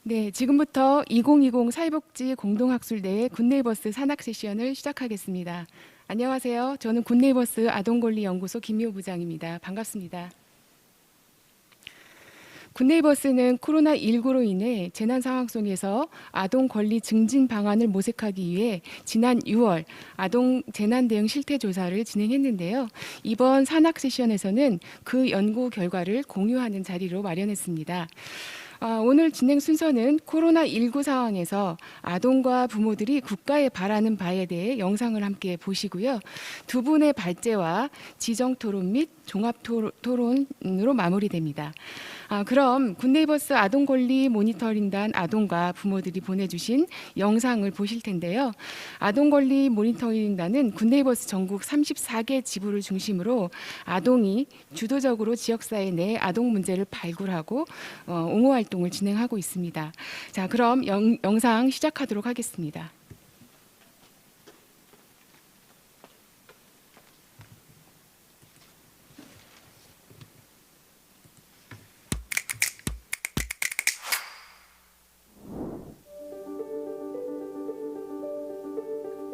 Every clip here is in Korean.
네, 지금부터 2020 사회복지 공동학술대회 굿네이버스 산학 세션을 시작하겠습니다. 안녕하세요. 저는 굿네이버스 아동권리연구소 김미호 부장입니다. 반갑습니다. 굿네이버스는 코로나19로 인해 재난 상황 속에서 아동 권리 증진 방안을 모색하기 위해 지난 6월 아동 재난 대응 실태 조사를 진행했는데요. 이번 산학 세션에서는 그 연구 결과를 공유하는 자리로 마련했습니다. 오늘 진행 순서는 코로나19 상황에서 아동과 부모들이 국가에 바라는 바에 대해 영상을 함께 보시고요. 두 분의 발제와 지정 토론 및 종합 토론으로 마무리됩니다. 그럼 굿네이버스 아동권리 모니터링단 아동과 부모들이 보내주신 영상을 보실 텐데요. 아동권리 모니터링단은 굿네이버스 전국 34개 지부를 중심으로 아동이 주도적으로 지역사회 내 아동 문제를 발굴하고 옹호 활동을 진행하고 있습니다. 자, 그럼 영상 시작하도록 하겠습니다.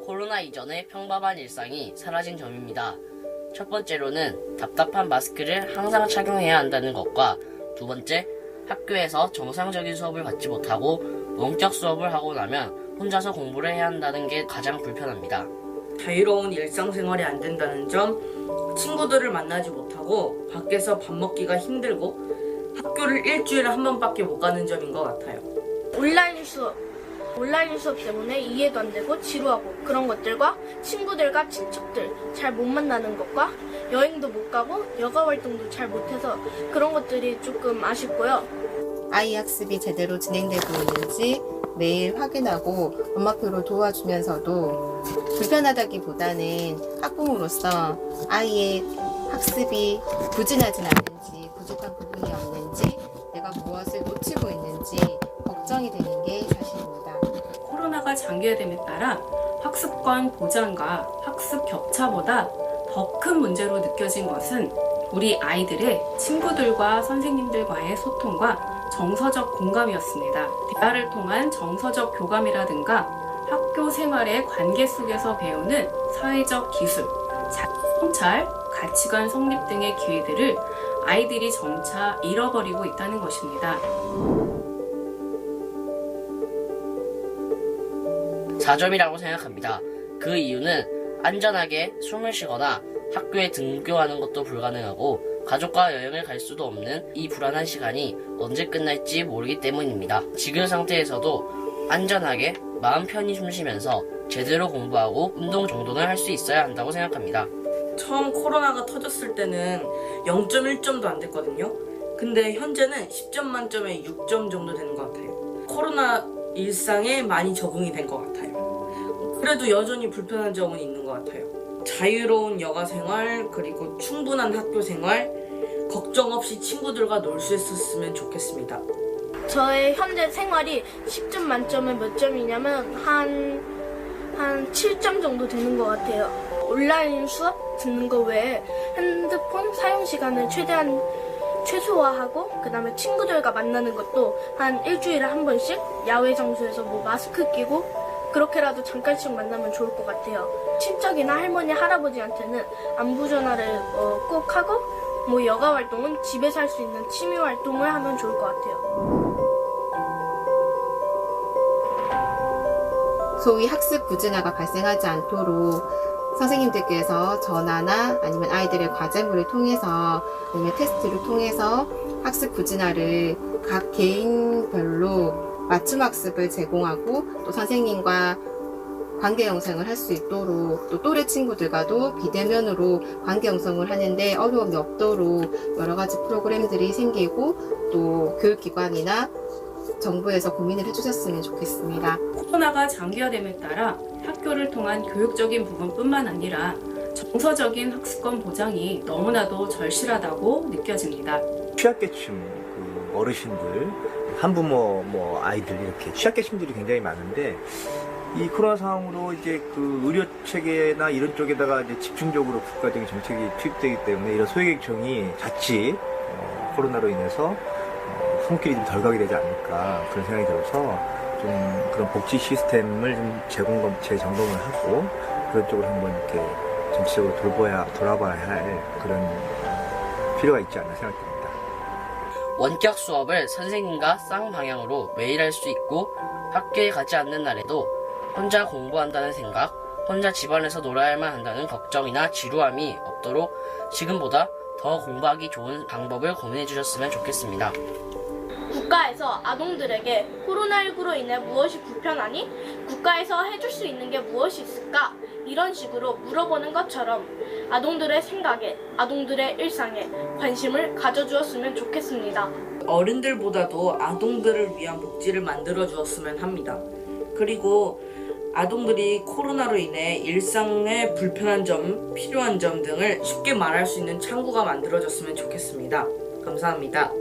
코로나 이전의 평범한 일상이 사라진 점입니다. 첫 번째로는 답답한 마스크를 항상 착용해야 한다는 것과 두 번째, 학교에서 정상적인 수업을 받지 못하고 원격 수업을 하고 나면 혼자서 공부를 해야 한다는 게 가장 불편합니다. 자유로운 일상생활이 안 된다는 점, 친구들을 만나지 못하고 밖에서 밥 먹기가 힘들고 학교를 일주일에 한 번밖에 못 가는 점인 것 같아요. 온라인 수업 때문에 이해도 안 되고 지루하고 그런 것들과 친구들과 친척들 잘 못 만나는 것과 여행도 못 가고 여가 활동도 잘 못해서 그런 것들이 조금 아쉽고요. 아이 학습이 제대로 진행되고 있는지 매일 확인하고 엄마표로 도와주면서도 불편하다기보다는 학부모로서 아이의 학습이 부진하진 않는지 부족한 부분이 없는지 내가 무엇을 놓치고 있는지 걱정이 되는 게 사실입니다. 코로나가 장기화됨에 따라 학습권 보장과 학습 격차보다 더 큰 문제로 느껴진 것은 우리 아이들의 친구들과 선생님들과의 소통과 정서적 공감이었습니다. 대화를 통한 정서적 교감이라든가 학교 생활의 관계 속에서 배우는 사회적 기술, 성찰, 가치관 성립 등의 기회들을 아이들이 점차 잃어버리고 있다는 것입니다. 4점이라고 생각합니다. 그 이유는 안전하게 숨을 쉬거나 학교에 등교하는 것도 불가능하고 가족과 여행을 갈 수도 없는 이 불안한 시간이 언제 끝날지 모르기 때문입니다. 지금 상태에서도 안전하게 마음 편히 숨 쉬면서 제대로 공부하고 운동 정도는 할 수 있어야 한다고 생각합니다. 처음 코로나가 터졌을 때는 0.1점도 안 됐거든요. 근데 현재는 10점 만점에 6점 정도 되는 것 같아요. 코로나 일상에 많이 적응이 된 것 같아요. 그래도 여전히 불편한 점은 있는 것 같아요. 자유로운 여가 생활, 그리고 충분한 학교 생활, 걱정 없이 친구들과 놀 수 있었으면 좋겠습니다. 저의 현재 생활이 10점 만점에 몇 점이냐면 한 7점 정도 되는 것 같아요. 온라인 수업 듣는 거 외에 핸드폰 사용 시간을 최대한 최소화하고 그 다음에 친구들과 만나는 것도 한 일주일에 한 번씩 야외 장소에서 마스크 끼고 그렇게라도 잠깐씩 만나면 좋을 것 같아요. 친척이나 할머니, 할아버지한테는 안부 전화를 꼭 하고 여가 활동은 집에서 할 수 있는 취미 활동을 하면 좋을 것 같아요. 소위 학습 부진화가 발생하지 않도록 선생님들께서 전화나 아니면 아이들의 과제물을 통해서 아니면 테스트를 통해서 학습 부진화를 각 개인별로 맞춤 학습을 제공하고 또 선생님과 관계 형성을 할 수 있도록 또 또래 친구들과도 비대면으로 관계 형성을 하는데 어려움이 없도록 여러 가지 프로그램들이 생기고 또 교육기관이나 정부에서 고민을 해주셨으면 좋겠습니다. 코로나가 장기화됨에 따라 학교를 통한 교육적인 부분뿐만 아니라 정서적인 학습권 보장이 너무나도 절실하다고 느껴집니다. 취약계층 어르신들, 한부모 아이들 이렇게 취약계층들이 굉장히 많은데 이 코로나 상황으로 이제 그 의료 체계나 이런 쪽에다가 이제 집중적으로 국가적인 정책이 투입되기 때문에 이런 소외계층이 자칫 코로나로 인해서 손길이 좀 덜 가게 되지 않을까 그런 생각이 들어서 좀 그런 복지 시스템을 좀 재점검을 하고 그런 쪽으로 한번 이렇게 전체적으로 돌아봐야 할 그런 필요가 있지 않나 생각됩니다. 원격 수업을 선생님과 쌍방향으로 매일 할 수 있고 학교에 가지 않는 날에도 혼자 공부한다는 생각, 혼자 집안에서 놀아야만 한다는 걱정이나 지루함이 없도록 지금보다 더 공부하기 좋은 방법을 고민해 주셨으면 좋겠습니다. 국가에서 아동들에게 코로나19로 인해 무엇이 불편하니? 국가에서 해줄 수 있는 게 무엇이 있을까? 이런 식으로 물어보는 것처럼 아동들의 생각에, 아동들의 일상에 관심을 가져주었으면 좋겠습니다. 어른들보다도 아동들을 위한 복지를 만들어 주었으면 합니다. 그리고 아동들이 코로나로 인해 일상의 불편한 점, 필요한 점 등을 쉽게 말할 수 있는 창구가 만들어졌으면 좋겠습니다. 감사합니다.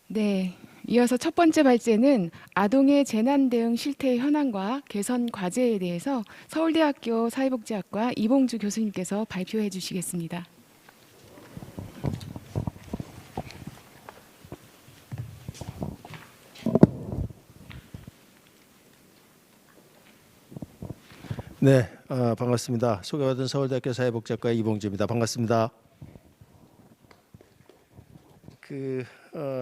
네. 이어서 첫 번째 발제는 아동의 재난 대응 실태 현황과 개선 과제에 대해서 서울대학교 사회복지학과 이봉주 교수님께서 발표해 주시겠습니다. 네, 반갑습니다. 소개받은 서울대학교 사회복지학과 이봉주입니다. 반갑습니다.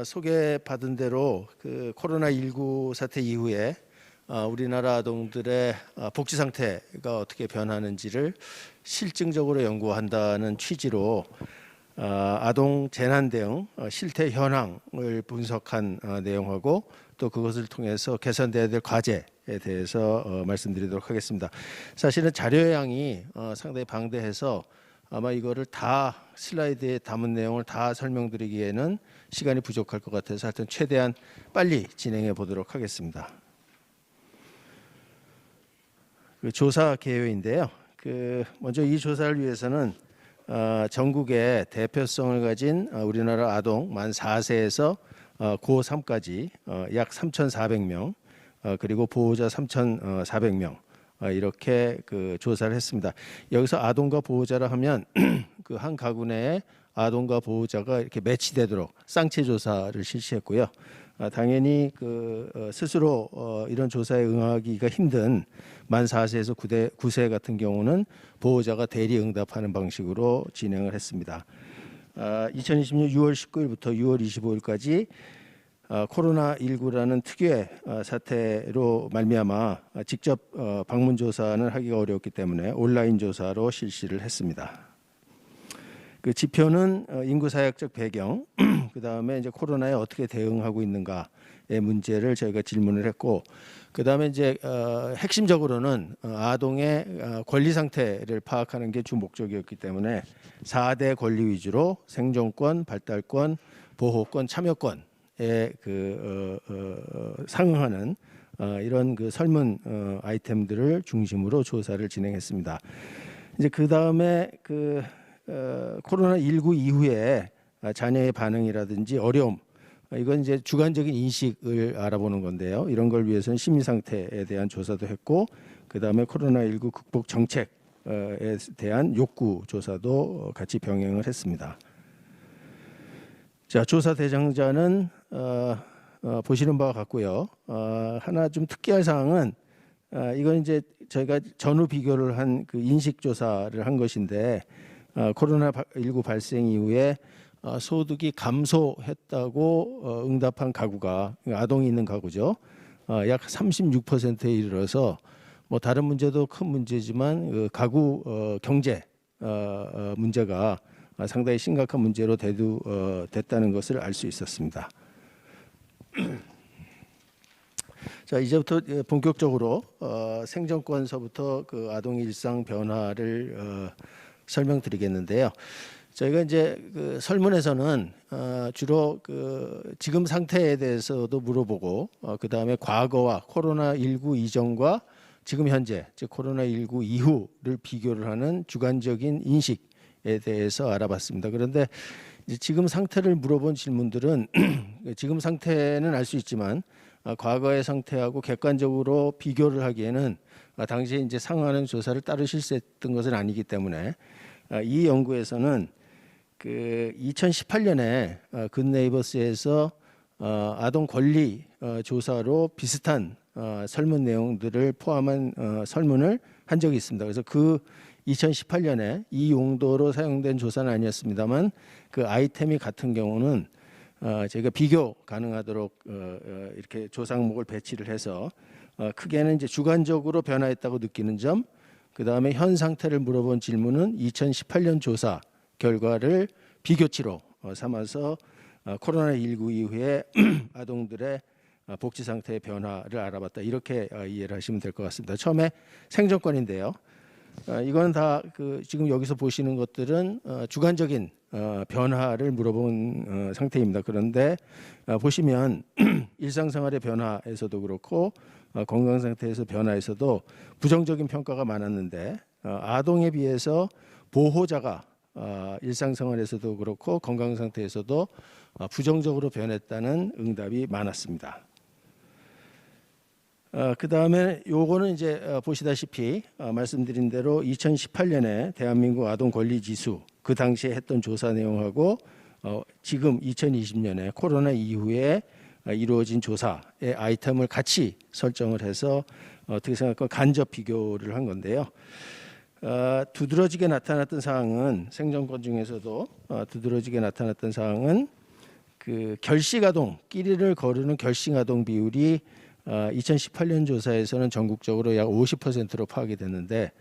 소개받은 대로 코로나19 사태 이후에 우리나라 아동들의 복지 상태가 어떻게 변하는지를 실증적으로 연구한다는 취지로 아동 재난 대응 실태 현황을 분석한 내용하고 또 그것을 통해서 개선돼야 될 과제에 대해서 말씀드리도록 하겠습니다. 사실은 자료의 양이 상당히 방대해서 아마 이거를 다 슬라이드에 담은 내용을 다 설명드리기에는 시간이 부족할 것 같아서 하여튼 최대한 빨리 진행해 보도록 하겠습니다. 조사 개요인데요. 먼저 이 조사를 위해서는 전국의 대표성을 가진 우리나라 아동 만 4세에서 고3까지 약 3,400명 그리고 보호자 3,400명 이렇게 조사를 했습니다. 여기서 아동과 보호자라 하면 그 한 가구 내에 아동과 보호자가 이렇게 매치되도록 쌍체 조사를 실시했고요. 당연히 스스로 이런 조사에 응하기가 힘든 만 4세에서 9세 같은 경우는 보호자가 대리 응답하는 방식으로 진행을 했습니다. 2020년 6월 19일부터 6월 25일까지 코로나19라는 특유의 사태로 말미암아 직접 방문 조사는 하기가 어려웠기 때문에 온라인 조사로 실시를 했습니다. 그 지표는 인구 사회학적 배경, 그 다음에 이제 코로나에 어떻게 대응하고 있는가의 문제를 저희가 질문을 했고, 그 다음에 이제 핵심적으로는 아동의 권리 상태를 파악하는 게 주 목적이었기 때문에 4대 권리 위주로 생존권, 발달권, 보호권, 참여권 에 상응하는 이런 설문 아이템들을 중심으로 조사를 진행했습니다. 이제 그 다음에 코로나19 이후에 자녀의 반응이라든지 어려움, 이건 이제 주관적인 인식을 알아보는 건데요. 이런 걸 위해서는 심리 상태에 대한 조사도 했고, 그 다음에 코로나19 극복 정책에 대한 욕구 조사도 같이 병행을 했습니다. 자, 조사 대상자는 보시는 바와 같고요. 하나 좀 특이할 사항은 이건 이제 저희가 전후 비교를 한 인식 조사를 한 것인데 코로나19 발생 이후에 소득이 감소했다고 응답한 가구가 아동이 있는 가구죠. 약 36%에 이르러서 뭐 다른 문제도 큰 문제지만 가구 경제 문제가 상당히 심각한 문제로 됐다는 것을 알 수 있었습니다. 자, 이제부터 본격적으로 생존권서부터 아동의 일상 변화를 설명드리겠는데요. 저희가 이제 설문에서는 주로 지금 상태에 대해서도 물어보고 그 다음에 과거와 코로나19 이전과 지금 현재, 즉 코로나19 이후를 비교를 하는 주관적인 인식에 대해서 알아봤습니다. 그런데 이제 지금 상태를 물어본 질문들은 지금 상태는 알 수 있지만 과거의 상태하고 객관적으로 비교를 하기에는 당시에 이제 상하는 조사를 따로 실시했던 것은 아니기 때문에 이 연구에서는 그 2018년에 굿네이버스에서 아동 권리 조사로 비슷한 설문 내용들을 포함한 설문을 한 적이 있습니다. 그래서 그 2018년에 이 용도로 사용된 조사는 아니었습니다만 그 아이템이 같은 경우는 저희가 비교 가능하도록 이렇게 조사 항목을 배치를 해서 크게는 이제 주관적으로 변화했다고 느끼는 점, 그 다음에 현 상태를 물어본 질문은 2018년 조사 결과를 비교치로 삼아서 코로나19 이후에 아동들의 복지 상태의 변화를 알아봤다. 이렇게 이해를 하시면 될 것 같습니다. 처음에 생존권인데요. 이거는 다 그 지금 여기서 보시는 것들은 주관적인 변화를 물어본 상태입니다. 그런데 보시면 일상생활의 변화에서도 그렇고 건강 상태에서 변화에서도 부정적인 평가가 많았는데 아동에 비해서 보호자가 일상생활에서도 그렇고 건강 상태에서도 부정적으로 변했다는 응답이 많았습니다. 그 다음에 요거는 이제 보시다시피 말씀드린 대로 2018년에 대한민국 아동 권리 지수 그 당시에 했던 조사 내용하고 지금 2020년에 코로나 이후에 이루어진 조사의 아이템을 같이 설정을 해서 어떻게 생각할까 간접 비교를 한 건데요. 두드러지게 나타났던 사항은 생존권 중에서도 두드러지게 나타났던 사항은 그 결식아동 끼리를 거르는 결식아동 비율이 2018년 조사에서는 전국적으로 약 50%로 파악이 됐는데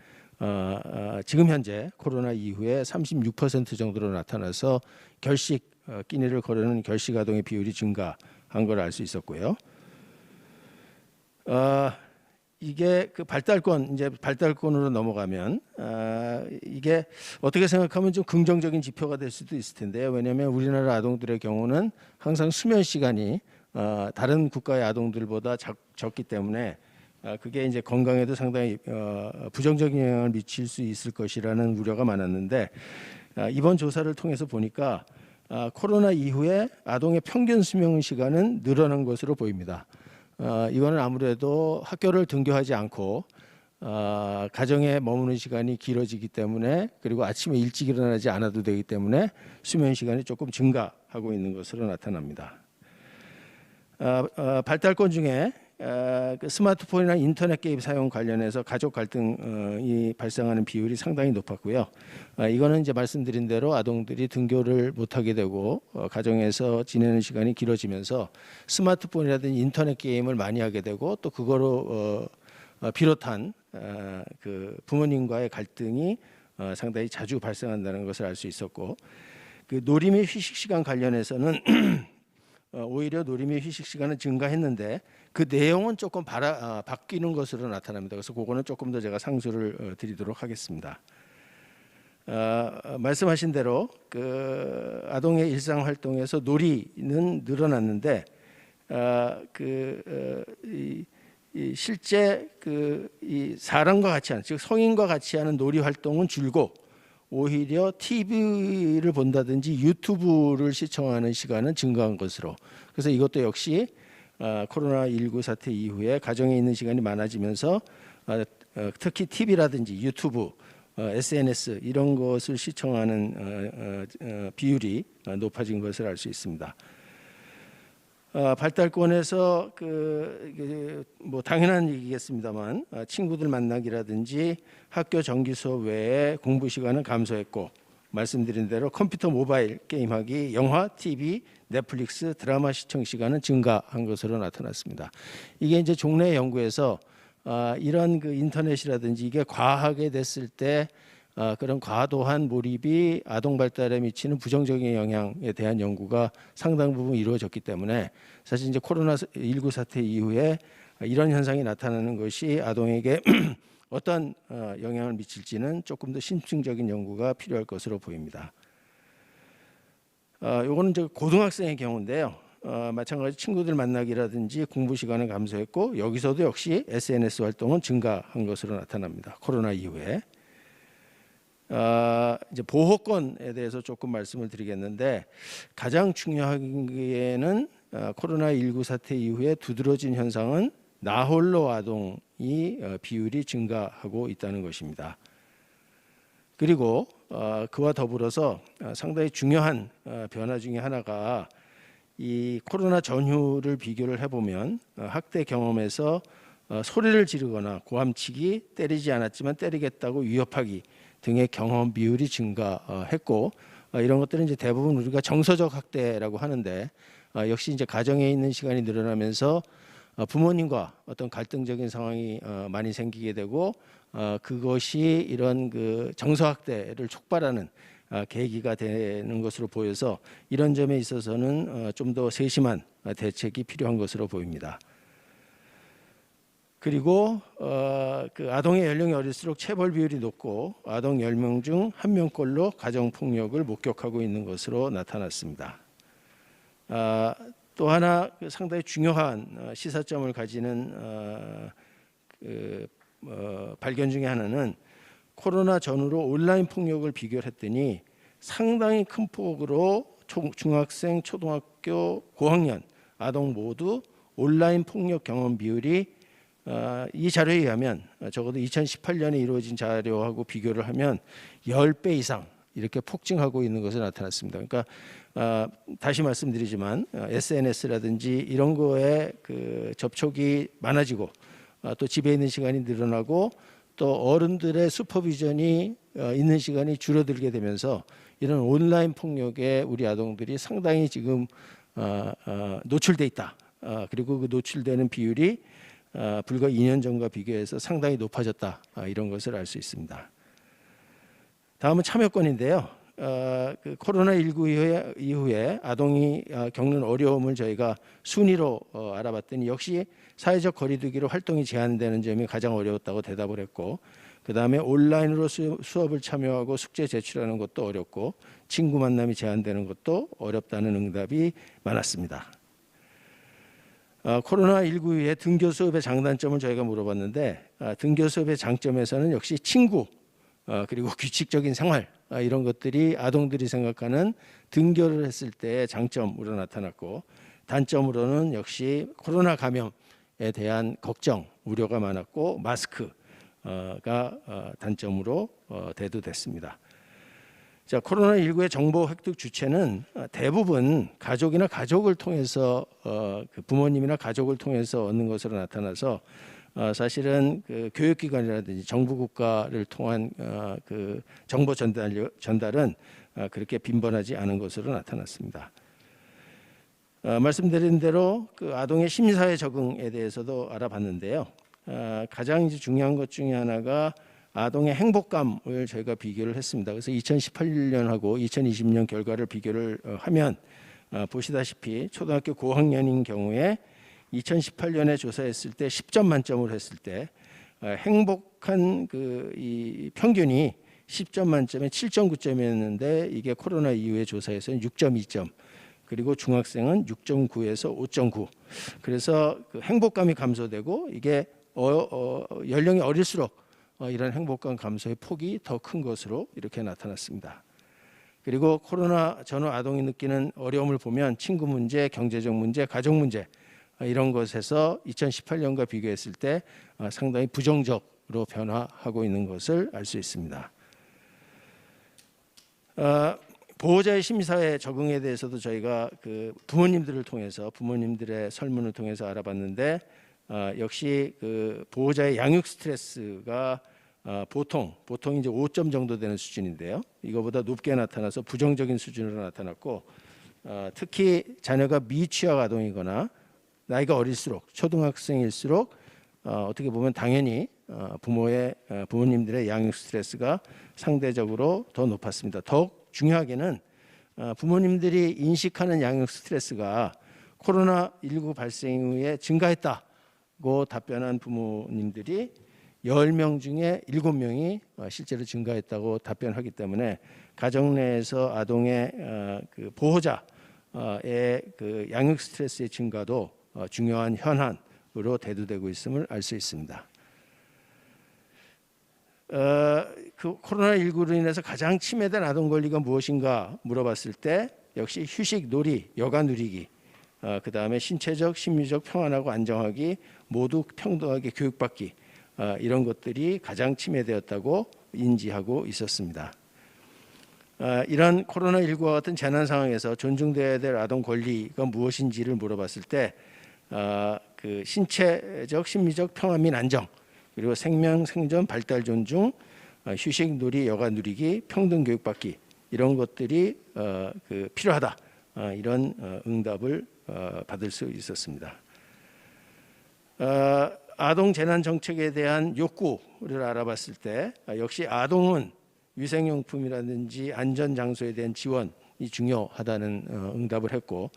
지금 현재 코로나 이후에 36% 정도로 나타나서 결식 끼니를 거르는 결식아동의 비율이 증가한 걸 알 수 있었고요. 이게 그 발달권 이제 발달권으로 넘어가면 이게 어떻게 생각하면 좀 긍정적인 지표가 될 수도 있을 텐데요. 왜냐하면 우리나라 아동들의 경우는 항상 수면 시간이 다른 국가의 아동들보다 적기 때문에 그게 이제 건강에도 상당히 부정적인 영향을 미칠 수 있을 것이라는 우려가 많았는데 이번 조사를 통해서 보니까 코로나 이후에 아동의 평균 수명 시간은 늘어난 것으로 보입니다. 이거는 아무래도 학교를 등교하지 않고 가정에 머무는 시간이 길어지기 때문에 그리고 아침에 일찍 일어나지 않아도 되기 때문에 수면 시간이 조금 증가하고 있는 것으로 나타납니다. 발달권 중에 그 스마트폰이나 인터넷 게임 사용 관련해서 가족 갈등이 발생하는 비율이 상당히 높았고요. 이거는 이제 말씀드린 대로 아동들이 등교를 못하게 되고 가정에서 지내는 시간이 길어지면서 스마트폰이라든지 인터넷 게임을 많이 하게 되고 또 그거로 비롯한 그 부모님과의 갈등이 상당히 자주 발생한다는 것을 알 수 있었고 그 놀이 및 휴식 시간 관련해서는 오히려 놀이 및 휴식 시간은 증가했는데 그 내용은 조금 바뀌는 것으로 나타납니다. 그래서 그거는 조금 더 제가 상수를 드리도록 하겠습니다. 말씀하신 대로 그 아동의 일상 활동에서 놀이는 늘어났는데 실제 이 사람과 같이 하는 즉 성인과 같이 하는 놀이 활동은 줄고 오히려 TV를 본다든지 유튜브를 시청하는 시간은 증가한 것으로 그래서 이것도 역시 코로나19 사태 이후에 가정에 있는 시간이 많아지면서 특히 TV라든지 유튜브, SNS 이런 것을 시청하는 비율이 높아진 것을 알 수 있습니다. 발달권에서 뭐 당연한 얘기겠습니다만 친구들 만나기라든지 학교 정기 수업 외에 공부 시간은 감소했고 말씀드린 대로 컴퓨터 모바일 게임하기, 영화, TV, 넷플릭스, 드라마 시청 시간은 증가한 것으로 나타났습니다. 이게 이제 종래 연구에서 이런 그 인터넷이라든지 이게 과하게 됐을 때 그런 과도한 몰입이 아동 발달에 미치는 부정적인 영향에 대한 연구가 상당 부분 이루어졌기 때문에 사실 이제 코로나19 사태 이후에 이런 현상이 나타나는 것이 아동에게 어떤 영향을 미칠지는 조금 더 심층적인 연구가 필요할 것으로 보입니다. 요거는 이제 고등학생의 경우인데요. 마찬가지 친구들 만나기라든지 공부 시간은 감소했고 여기서도 역시 SNS 활동은 증가한 것으로 나타납니다. 코로나 이후에. 이제 보호권에 대해서 조금 말씀을 드리겠는데 가장 중요한 게는 코로나19 사태 이후에 두드러진 현상은 나홀로 아동이 비율이 증가하고 있다는 것입니다. 그리고 그와 더불어서 상당히 중요한 변화 중에 하나가 이 코로나 전후를 비교를 해보면 학대 경험에서 소리를 지르거나 고함치기, 때리지 않았지만 때리겠다고 위협하기 등의 경험 비율이 증가했고, 이런 것들은 이제 대부분 우리가 정서적 학대라고 하는데, 역시 이제 가정에 있는 시간이 늘어나면서 부모님과 어떤 갈등적인 상황이 많이 생기게 되고, 그것이 이런 그 정서 학대를 촉발하는 계기가 되는 것으로 보여서 이런 점에 있어서는 좀 더 세심한 대책이 필요한 것으로 보입니다. 그리고 그 아동의 연령이 어릴수록 체벌 비율이 높고 아동 10명 중 1명꼴로 가정폭력을 목격하고 있는 것으로 나타났습니다. 또 하나 상당히 중요한 시사점을 가지는 발견 중에 하나는 코로나 전후로 온라인 폭력을 비교를 했더니 상당히 큰 폭으로 중학생, 초등학교, 고학년 아동 모두 온라인 폭력 경험 비율이 이 자료에 의하면 적어도 2018년에 이루어진 자료하고 비교를 하면 10배 이상 이렇게 폭증하고 있는 것으로 나타났습니다. 그러니까 다시 말씀드리지만 SNS라든지 이런 거에 그 접촉이 많아지고 또 집에 있는 시간이 늘어나고 또 어른들의 슈퍼비전이 있는 시간이 줄어들게 되면서 이런 온라인 폭력에 우리 아동들이 상당히 지금 노출돼 있다. 그리고 그 노출되는 비율이 불과 2년 전과 비교해서 상당히 높아졌다. 이런 것을 알 수 있습니다. 다음은 참여권인데요. 그 코로나19 이후에 아동이 겪는 어려움을 저희가 순위로 알아봤더니 역시 사회적 거리두기로 활동이 제한되는 점이 가장 어려웠다고 대답을 했고, 그 다음에 온라인으로 수업을 참여하고 숙제 제출하는 것도 어렵고 친구 만남이 제한되는 것도 어렵다는 응답이 많았습니다. 코로나19 이후에 등교 수업의 장단점을 저희가 물어봤는데 등교 수업의 장점에서는 역시 친구 그리고 규칙적인 생활 이런 것들이 아동들이 생각하는 등교를 했을 때의 장점으로 나타났고, 단점으로는 역시 코로나 감염에 대한 걱정, 우려가 많았고 마스크가 단점으로 대두됐습니다. 자, 코로나19의 정보 획득 주체는 대부분 가족이나 가족을 통해서 그 부모님이나 가족을 통해서 얻는 것으로 나타나서 사실은 그 교육기관이라든지 정부 국가를 통한 그 정보 전달은 그렇게 빈번하지 않은 것으로 나타났습니다. 말씀드린 대로 그 아동의 심사회 적응에 대해서도 알아봤는데요. 가장 이제 중요한 것 중에 하나가 아동의 행복감을 저희가 비교를 했습니다. 그래서 2018년하고 2020년 결과를 비교를 하면 보시다시피 초등학교 고학년인 경우에 2018년에 조사했을 때 10점 만점을 했을 때 행복한 이 평균이 10점 만점에 7.9점이었는데 이게 코로나 이후에 조사에서는 6.2점, 그리고 중학생은 6.9에서 5.9. 그래서 그 행복감이 감소되고 이게 연령이 어릴수록 이런 행복감 감소의 폭이 더 큰 것으로 이렇게 나타났습니다. 그리고 코로나 전후 아동이 느끼는 어려움을 보면 친구 문제, 경제적 문제, 가족 문제 이런 것에서 2018년과 비교했을 때 상당히 부정적으로 변화하고 있는 것을 알 수 있습니다. 보호자의 심사회 적응에 대해서도 저희가 그 부모님들을 통해서 부모님들의 설문을 통해서 알아봤는데 역시 그 보호자의 양육 스트레스가 보통 이제 5점 정도 되는 수준인데요. 이거보다 높게 나타나서 부정적인 수준으로 나타났고, 특히 자녀가 미취학 아동이거나 나이가 어릴수록 초등학생일수록 어떻게 보면 당연히 부모님들의 양육 스트레스가 상대적으로 더 높았습니다. 더욱 중요하게는 부모님들이 인식하는 양육 스트레스가 코로나19 발생 이후에 증가했다고 답변한 부모님들이 10명 중에 7명이 실제로 증가했다고 답변하기 때문에 가정 내에서 아동의 그 보호자의 그 양육 스트레스의 증가도 중요한 현안으로 대두되고 있음을 알 수 있습니다. 그 코로나19로 인해서 가장 침해된 아동 권리가 무엇인가 물어봤을 때 역시 휴식, 놀이, 여가 누리기 그다음에 신체적, 심리적 평안하고 안정하기, 모두 평등하게 교육받기, 이런 것들이 가장 침해되었다고 인지하고 있었습니다. 이런 코로나19와 같은 재난 상황에서 존중되어야 될 아동 권리가 무엇인지를 물어봤을 때 그 신체적, 심리적 평안 및 안정, 그리고 생명, 생존, 발달 존중, 휴식, 놀이, 여가 누리기, 평등 교육받기, 이런 것들이 필요하다, 이런 응답을 받을 수 있었습니다. 아동 재난 정책에 대한 욕구를 알아봤을 때 역시 아동은 위생용품이라든지 안전 장소에 대한 지원이 중요하다는 응답을 했고,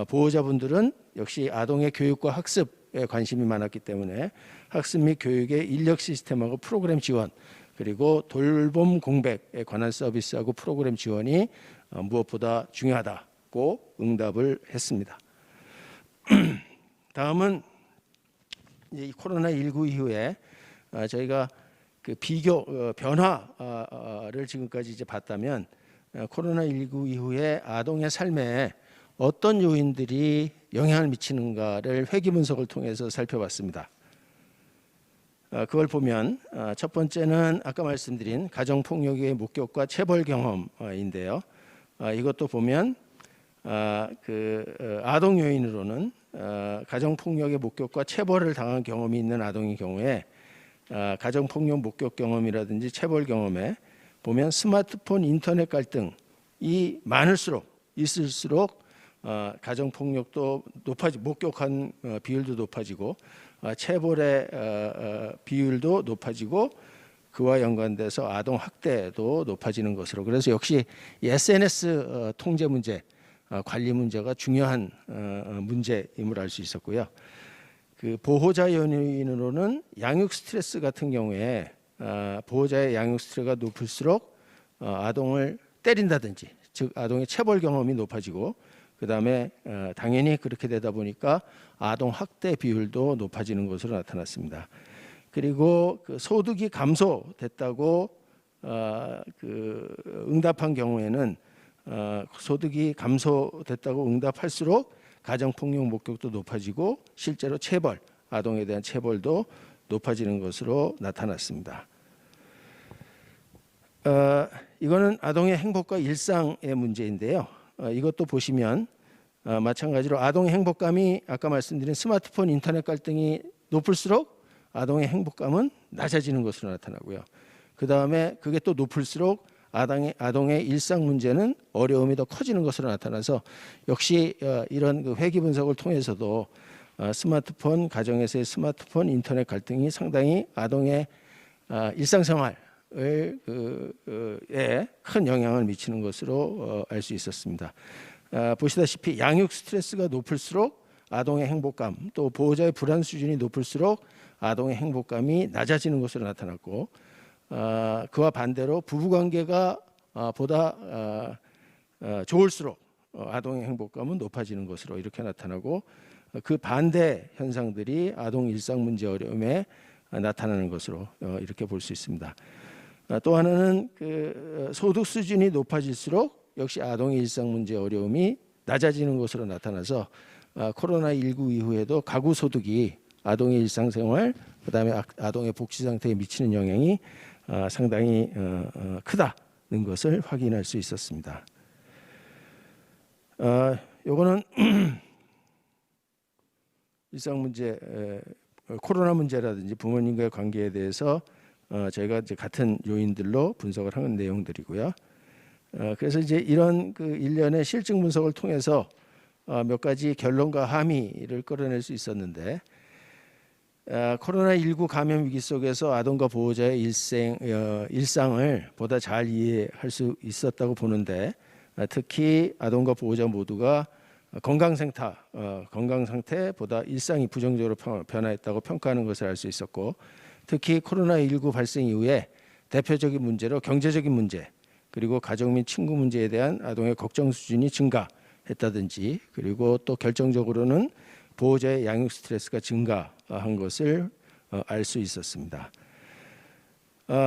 보호자분들은 역시 아동의 교육과 학습에 관심이 많았기 때문에 학습 및 교육의 인력 시스템하고 프로그램 지원, 그리고 돌봄 공백에 관한 서비스하고 프로그램 지원이 무엇보다 중요하다고 응답을 했습니다. 다음은 이 코로나19 이후에 저희가 그 비교 변화를 지금까지 이제 봤다면, 코로나19 이후에 아동의 삶에 어떤 요인들이 영향을 미치는가를 회귀 분석을 통해서 살펴봤습니다. 그걸 보면 첫 번째는 아까 말씀드린 가정폭력의 목격과 체벌 경험인데요. 이것도 보면 아동 요인으로는 가정폭력의 목격과 체벌을 당한 경험이 있는 아동의 경우에 가정폭력 목격 경험이라든지 체벌 경험에 보면 스마트폰, 인터넷 갈등이 있을수록 가정폭력도 목격한 비율도 높아지고 체벌의 비율도 높아지고 그와 연관돼서 아동 학대도 높아지는 것으로, 그래서 역시 SNS 통제 문제, 관리 문제가 중요한 문제임을 알 수 있었고요. 그 보호자 요인으로는 양육 스트레스 같은 경우에 보호자의 양육 스트레스가 높을수록 아동을 때린다든지, 즉 아동의 체벌 경험이 높아지고, 그 다음에 당연히 그렇게 되다 보니까 아동 학대 비율도 높아지는 것으로 나타났습니다. 그리고 그 소득이 감소됐다고 응답한 경우에는 소득이 감소됐다고 응답할수록 가정폭력 목격도 높아지고 실제로 체벌, 아동에 대한 체벌도 높아지는 것으로 나타났습니다. 이거는 아동의 행복과 일상의 문제인데요. 이것도 보시면 마찬가지로 아동의 행복감이 아까 말씀드린 스마트폰, 인터넷 갈등이 높을수록 아동의 행복감은 낮아지는 것으로 나타나고요. 그 다음에 그게 또 높을수록 아동의 일상 문제는 어려움이 더 커지는 것으로 나타나서 역시 이런 그 회귀 분석을 통해서도 스마트폰, 가정에서의 스마트폰, 인터넷 갈등이 상당히 아동의 일상생활에 큰 영향을 미치는 것으로 알 수 있었습니다. 보시다시피 양육 스트레스가 높을수록 아동의 행복감, 또 보호자의 불안 수준이 높을수록 아동의 행복감이 낮아지는 것으로 나타났고, 그와 반대로 부부관계가 보다 좋을수록 아동의 행복감은 높아지는 것으로 이렇게 나타나고, 그 반대 현상들이 아동 일상 문제 어려움에 나타나는 것으로 이렇게 볼 수 있습니다. 또 하나는 그 소득 수준이 높아질수록 역시 아동의 일상 문제 어려움이 낮아지는 것으로 나타나서 코로나19 이후에도 가구 소득이 아동의 일상생활, 그다음에 아동의 복지 상태에 미치는 영향이 상당히 크다는 것을 확인할 수 있었습니다. 요거는 일상 문제, 코로나 문제라든지 부모님과의 관계에 대해서 저희가 이제 같은 요인들로 분석을 하는 내용들이고요. 그래서 이제 이런 그 일련의 실증 분석을 통해서 몇 가지 결론과 함의를 끌어낼 수 있었는데, 코로나19 감염 위기 속에서 아동과 보호자의 일상을 보다 잘 이해할 수 있었다고 보는데, 특히 아동과 보호자 모두가 건강 상태보다 일상이 부정적으로 변화했다고 평가하는 것을 알 수 있었고, 특히 코로나19 발생 이후에 대표적인 문제로 경제적인 문제, 그리고 가족 및 친구 문제에 대한 아동의 걱정 수준이 증가했다든지, 그리고 또 결정적으로는 보호자의 양육 스트레스가 증가한 것을 알 수 있었습니다.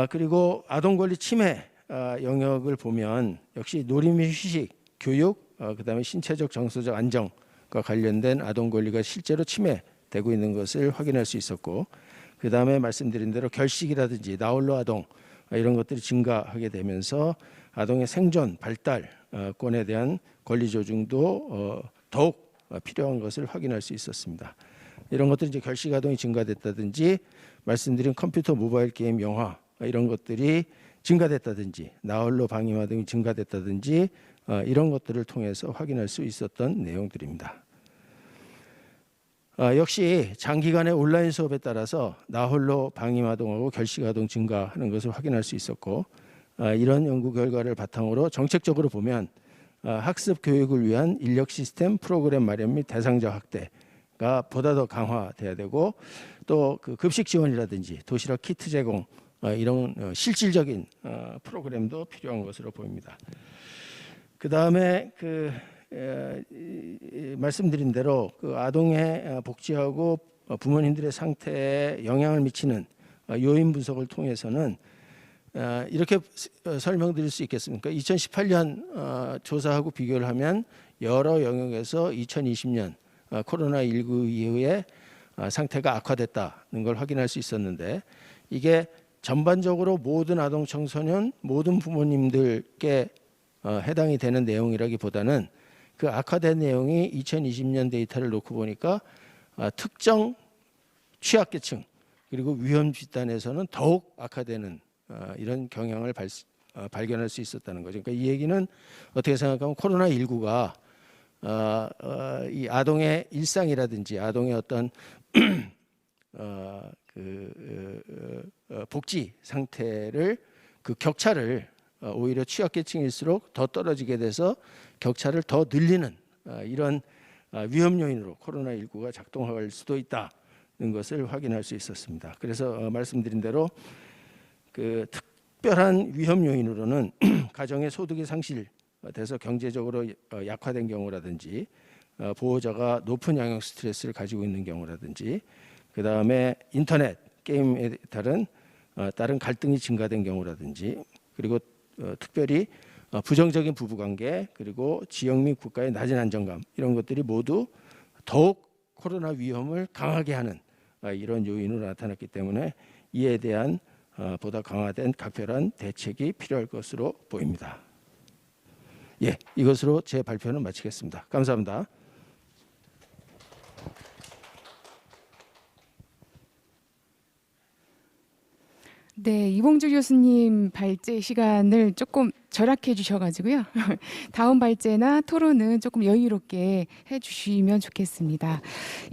그리고 아동 권리 침해 영역을 보면 역시 놀이 및 휴식, 교육, 그다음에 신체적 정서적 안정 관련된 아동 권리가 실제로 침해되고 있는 것을 확인할 수 있었고, 그 다음에 말씀드린 대로 결식이라든지 나홀로 아동 이런 것들이 증가하게 되면서 아동의 생존, 발달권에 대한 권리 조정도 더욱 필요한 것을 확인할 수 있었습니다. 이런 것들이 이제 결식 아동이 증가됐다든지, 말씀드린 컴퓨터, 모바일 게임, 영화 이런 것들이 증가됐다든지, 나홀로 방임아 등이 증가됐다든지 이런 것들을 통해서 확인할 수 있었던 내용들입니다. 역시 장기간의 온라인 수업에 따라서 나홀로 방임아동하고 결식아동 증가하는 것을 확인할 수 있었고, 이런 연구 결과를 바탕으로 정책적으로 보면 학습 교육을 위한 인력 시스템 프로그램 마련 및 대상자 확대가 보다 더 강화돼야 되고, 또 그 급식 지원이라든지 도시락 키트 제공 이런 실질적인 프로그램도 필요한 것으로 보입니다. 그 다음에 말씀드린 대로 그 아동의 복지하고 부모님들의 상태에 영향을 미치는 요인 분석을 통해서는 이렇게 설명드릴 수 있겠습니까? 2018년 조사하고 비교를 하면 여러 영역에서 2020년 코로나19 이후에 상태가 악화됐다는 걸 확인할 수 있었는데, 이게 전반적으로 모든 아동 청소년, 모든 부모님들께 해당이 되는 내용이라기보다는 그 악화된 내용이 2020년 데이터를 놓고 보니까 특정 취약계층 그리고 위험 집단에서는 더욱 악화되는 이런 경향을 발견할 수 있었다는 거죠. 그러니까 이 얘기는 어떻게 생각하면 코로나19가 이 아동의 일상이라든지 아동의 어떤 복지 상태를 그 격차를 오히려 취약계층일수록 더 떨어지게 돼서 격차를 더 늘리는 이런 위험 요인으로 코로나19가 작동할 수도 있다는 것을 확인할 수 있었습니다. 그래서 말씀드린 대로 그 특별한 위험 요인으로는 가정의 소득이 상실돼서 경제적으로 약화된 경우라든지, 보호자가 높은 양육 스트레스를 가지고 있는 경우라든지, 그 다음에 인터넷 게임에 따른 갈등이 증가된 경우라든지, 그리고 특별히 부정적인 부부관계, 그리고 지역 및 국가의 낮은 안정감, 이런 것들이 모두 더욱 코로나 위험을 강하게 하는 이런 요인으로 나타났기 때문에 이에 대한 보다 강화된 각별한 대책이 필요할 것으로 보입니다. 예, 이것으로 제 발표는 마치겠습니다. 감사합니다. 네, 이봉주 교수님 발제 시간을 조금 절약해 주셔가지고요. 다음 발제나 토론은 조금 여유롭게 해주시면 좋겠습니다.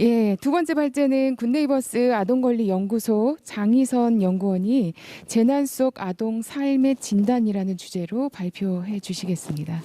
예, 두 번째 발제는 굿네이버스 아동권리연구소 장희선 연구원이 재난 속 아동 삶의 진단이라는 주제로 발표해 주시겠습니다.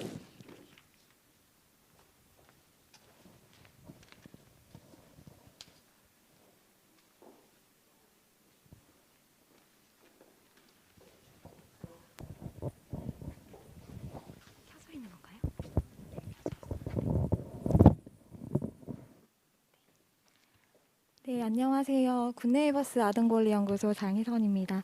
네, 안녕하세요. 굿네이버스 아동권리연구소 장희선입니다.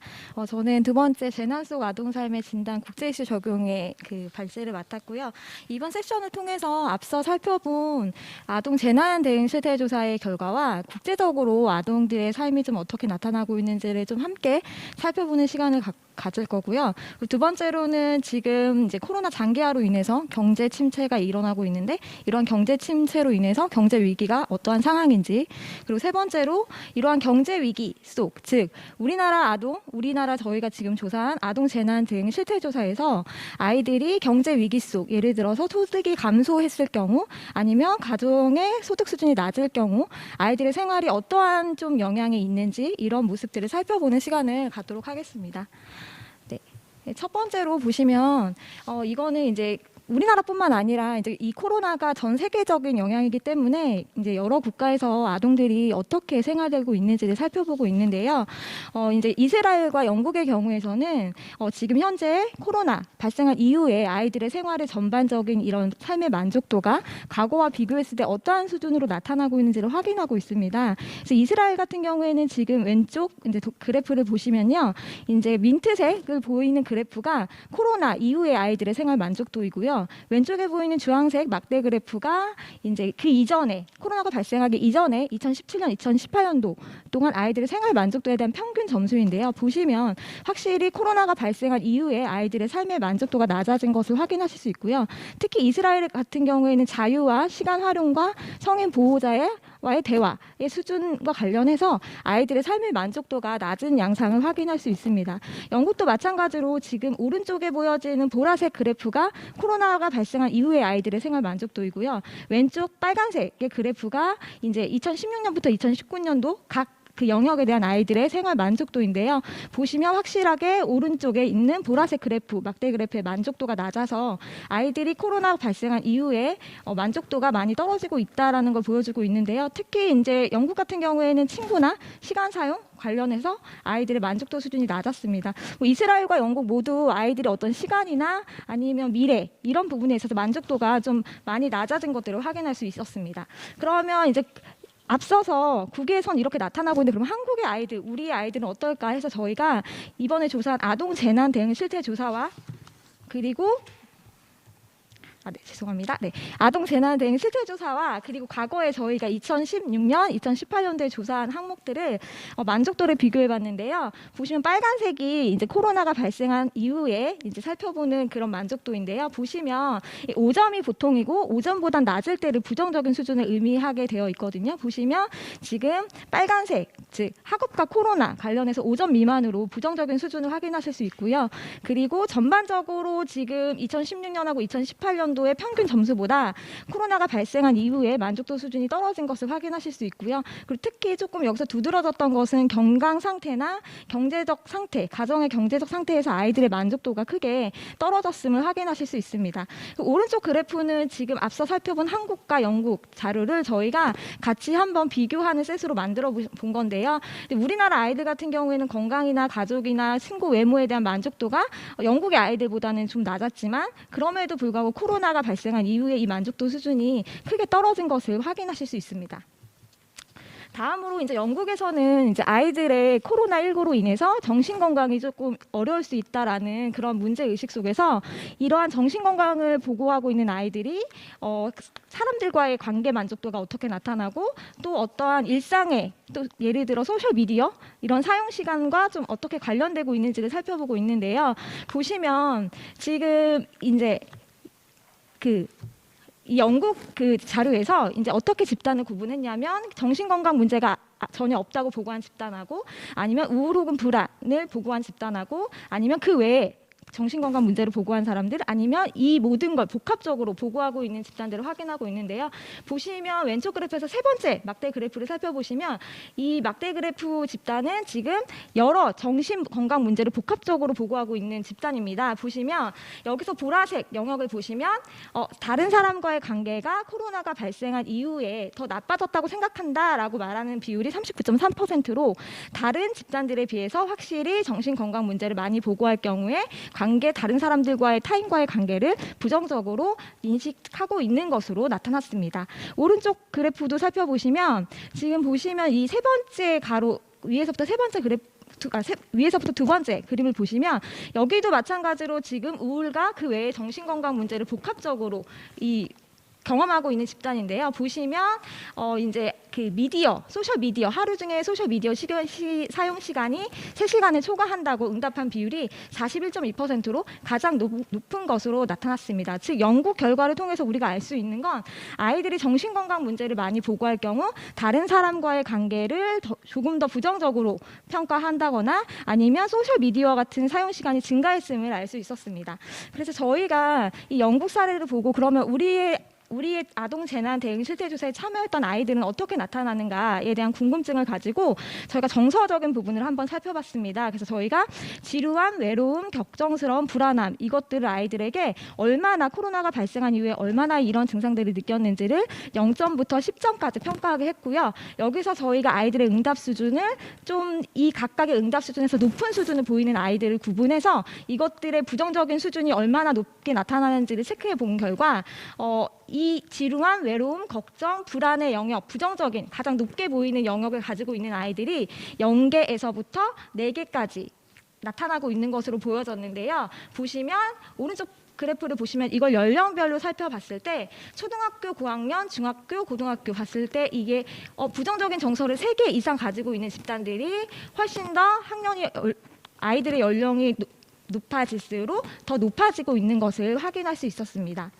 저는 두 번째 재난 속 아동 삶의 진단 국제 이슈 적용의 그 발제를 맡았고요. 이번 세션을 통해서 앞서 살펴본 아동 재난 대응 실태 조사의 결과와 국제적으로 아동들의 삶이 좀 어떻게 나타나고 있는지를 좀 함께 살펴보는 시간을 가질 거고요. 두 번째로는 지금 이제 코로나 장기화로 인해서 경제 침체가 일어나고 있는데, 이러한 경제 침체로 인해서 경제 위기가 어떠한 상황인지, 그리고 세 번째로 이러한 경제 위기 속, 즉 우리나라 저희가 지금 조사한 아동 재난 대응 실태 조사에서 아이들이 경제 위기 속, 예를 들어서 소득이 감소했을 경우, 아니면 가정의 소득 수준이 낮을 경우 아이들의 생활이 어떠한 좀 영향이 있는지, 이런 모습들을 살펴보는 시간을 갖도록 하겠습니다. 네, 첫 번째로 보시면 이거는 이제 우리나라뿐만 아니라 이제 이 코로나가 전 세계적인 영향이기 때문에 이제 여러 국가에서 아동들이 어떻게 생활되고 있는지를 살펴보고 있는데요. 이제 이스라엘과 영국의 경우에서는 지금 현재 코로나 발생한 이후에 아이들의 생활의 전반적인 이런 삶의 만족도가 과거와 비교했을 때 어떠한 수준으로 나타나고 있는지를 확인하고 있습니다. 그래서 이스라엘 같은 경우에는 지금 왼쪽 이제 그래프를 보시면요, 이제 민트색을 보이는 그래프가 코로나 이후의 아이들의 생활 만족도이고요. 있고요. 왼쪽에 보이는 주황색 막대 그래프가 이제 그 이전에 코로나가 발생하기 이전에 2017년, 2018년도 동안 아이들의 생활 만족도에 대한 평균 점수인데요. 보시면 확실히 코로나가 발생한 이후에 아이들의 삶의 만족도가 낮아진 것을 확인하실 수 있고요. 특히 이스라엘 같은 경우에는 자유와 시간 활용과 성인 보호자와의 대화의 수준과 관련해서 아이들의 삶의 만족도가 낮은 양상을 확인할 수 있습니다. 영국도 마찬가지로 지금 오른쪽에 보여지는 보라색 그래프가 코로나가 발생한 이후의 아이들의 생활 만족도이고요. 왼쪽 빨간색의 그래프가 이제 2016년부터 2019년도 각 그 영역에 대한 아이들의 생활 만족도인데요. 보시면 확실하게 오른쪽에 있는 보라색 그래프, 막대 그래프의 만족도가 낮아서 아이들이 코로나 발생한 이후에 만족도가 많이 떨어지고 있다라는 걸 보여주고 있는데요. 특히 이제 영국 같은 경우에는 친구나 시간 사용 관련해서 아이들의 만족도 수준이 낮았습니다. 이스라엘과 영국 모두 아이들의 어떤 시간이나 아니면 미래 이런 부분에 있어서 만족도가 좀 많이 낮아진 것들을 확인할 수 있었습니다. 그러면 이제 앞서서 국외에선 이렇게 나타나고 있는데 그럼 한국의 아이들, 우리의 아이들은 어떨까 해서 저희가 이번에 조사한 아동 재난 대응 실태 조사와 그리고 죄송합니다. 네, 아동 재난 대응 실태 조사와 그리고 과거에 저희가 2016년, 2018년도에 조사한 항목들을 만족도를 비교해 봤는데요. 보시면 빨간색이 이제 코로나가 발생한 이후에 이제 살펴보는 그런 만족도인데요. 보시면 5점이 보통이고 5점보다 낮을 때를 부정적인 수준을 의미하게 되어 있거든요. 보시면 지금 빨간색, 즉 학업과 코로나 관련해서 5점 미만으로 부정적인 수준을 확인하실 수 있고요. 그리고 전반적으로 지금 2016년하고 2018년 의 평균 점수보다 코로나가 발생한 이후에 만족도 수준이 떨어진 것을 확인하실 수 있고요. 그리고 특히 조금 여기서 두드러졌던 것은 건강 상태나 경제적 상태, 가정의 경제적 상태에서 아이들의 만족도가 크게 떨어졌음을 확인하실 수 있습니다. 오른쪽 그래프는 지금 앞서 살펴본 한국과 영국 자료를 저희가 같이 한번 비교하는 셋으로 만들어 본 건데요. 우리나라 아이들 같은 경우에는 건강이나 가족이나 친구 외모에 대한 만족도가 영국의 아이들보다는 좀 낮았지만 그럼에도 불구하고 코로나가 발생한 이후에 이 만족도 수준이 크게 떨어진 것을 확인하실 수 있습니다. 다음으로 이제 영국에서는 이제 아이들의 코로나19로 인해서 정신 건강이 조금 어려울 수 있다라는 그런 문제 의식 속에서 이러한 정신 건강을 보고하고 있는 아이들이 사람들과의 관계 만족도가 어떻게 나타나고 또 어떠한 일상에 또 예를 들어 소셜 미디어 이런 사용 시간과 좀 어떻게 관련되고 있는지를 살펴보고 있는데요. 보시면 지금 이제 이 영국 그 자료에서 이제 어떻게 집단을 구분했냐면 정신건강 문제가 전혀 없다고 보고한 집단하고 아니면 우울 혹은 불안을 보고한 집단하고 아니면 그 외에 정신건강 문제를 보고한 사람들 아니면 이 모든 걸 복합적으로 보고하고 있는 집단들을 확인하고 있는데요. 보시면 왼쪽 그래프에서 세 번째 막대 그래프를 살펴보시면 이 막대 그래프 집단은 지금 여러 정신건강 문제를 복합적으로 보고하고 있는 집단입니다. 보시면 여기서 보라색 영역을 보시면 다른 사람과의 관계가 코로나가 발생한 이후에 더 나빠졌다고 생각한다라고 말하는 비율이 39.3%로 다른 집단들에 비해서 확실히 정신건강 문제를 많이 보고할 경우에 다른 사람들과의 타인과의 관계를 부정적으로 인식하고 있는 것으로 나타났습니다. 오른쪽 그래프도 살펴보시면 지금 보시면 이 세 번째 가로 위에서부터 세 번째 그래프 위에서부터 두 번째 그림을 보시면 여기도 마찬가지로 지금 우울과 그 외의 정신건강 문제를 복합적으로 경험하고 있는 집단인데요. 보시면 이제 그 소셜 미디어 하루 중에 소셜 미디어 사용 시간이 3시간을 초과한다고 응답한 비율이 41.2%로 가장 높은 것으로 나타났습니다. 즉 영국 결과를 통해서 우리가 알 수 있는 건 아이들이 정신건강 문제를 많이 보고할 경우 다른 사람과의 관계를 조금 더 부정적으로 평가한다거나 아니면 소셜 미디어 같은 사용 시간이 증가했음을 알 수 있었습니다. 그래서 저희가 이 영국 사례를 보고 그러면 우리의 아동 재난 대응 실태 조사에 참여했던 아이들은 어떻게 나타나는가에 대한 궁금증을 가지고 저희가 정서적인 부분을 한번 살펴봤습니다. 그래서 저희가 지루함, 외로움, 걱정스러움, 불안함 이것들을 아이들에게 얼마나 코로나가 발생한 이후에 얼마나 이런 증상들을 느꼈는지를 0점부터 10점까지 평가하게 했고요. 여기서 저희가 아이들의 응답 수준을 좀 이 각각의 응답 수준에서 높은 수준을 보이는 아이들을 구분해서 이것들의 부정적인 수준이 얼마나 높게 나타나는지를 체크해 본 결과 이 지루함, 외로움, 걱정, 불안의 영역, 부정적인 가장 높게 보이는 영역을 가지고 있는 아이들이 0개에서부터 4개까지 나타나고 있는 것으로 보여졌는데요. 보시면 오른쪽 그래프를 보시면 이걸 연령별로 살펴봤을 때 초등학교 고학년, 중학교, 고등학교 봤을 때 이게 부정적인 정서를 3개 이상 가지고 있는 집단들이 훨씬 더 아이들의 연령이 높아질수록 더 높아지고 있는 것을 확인할 수 있었습니다.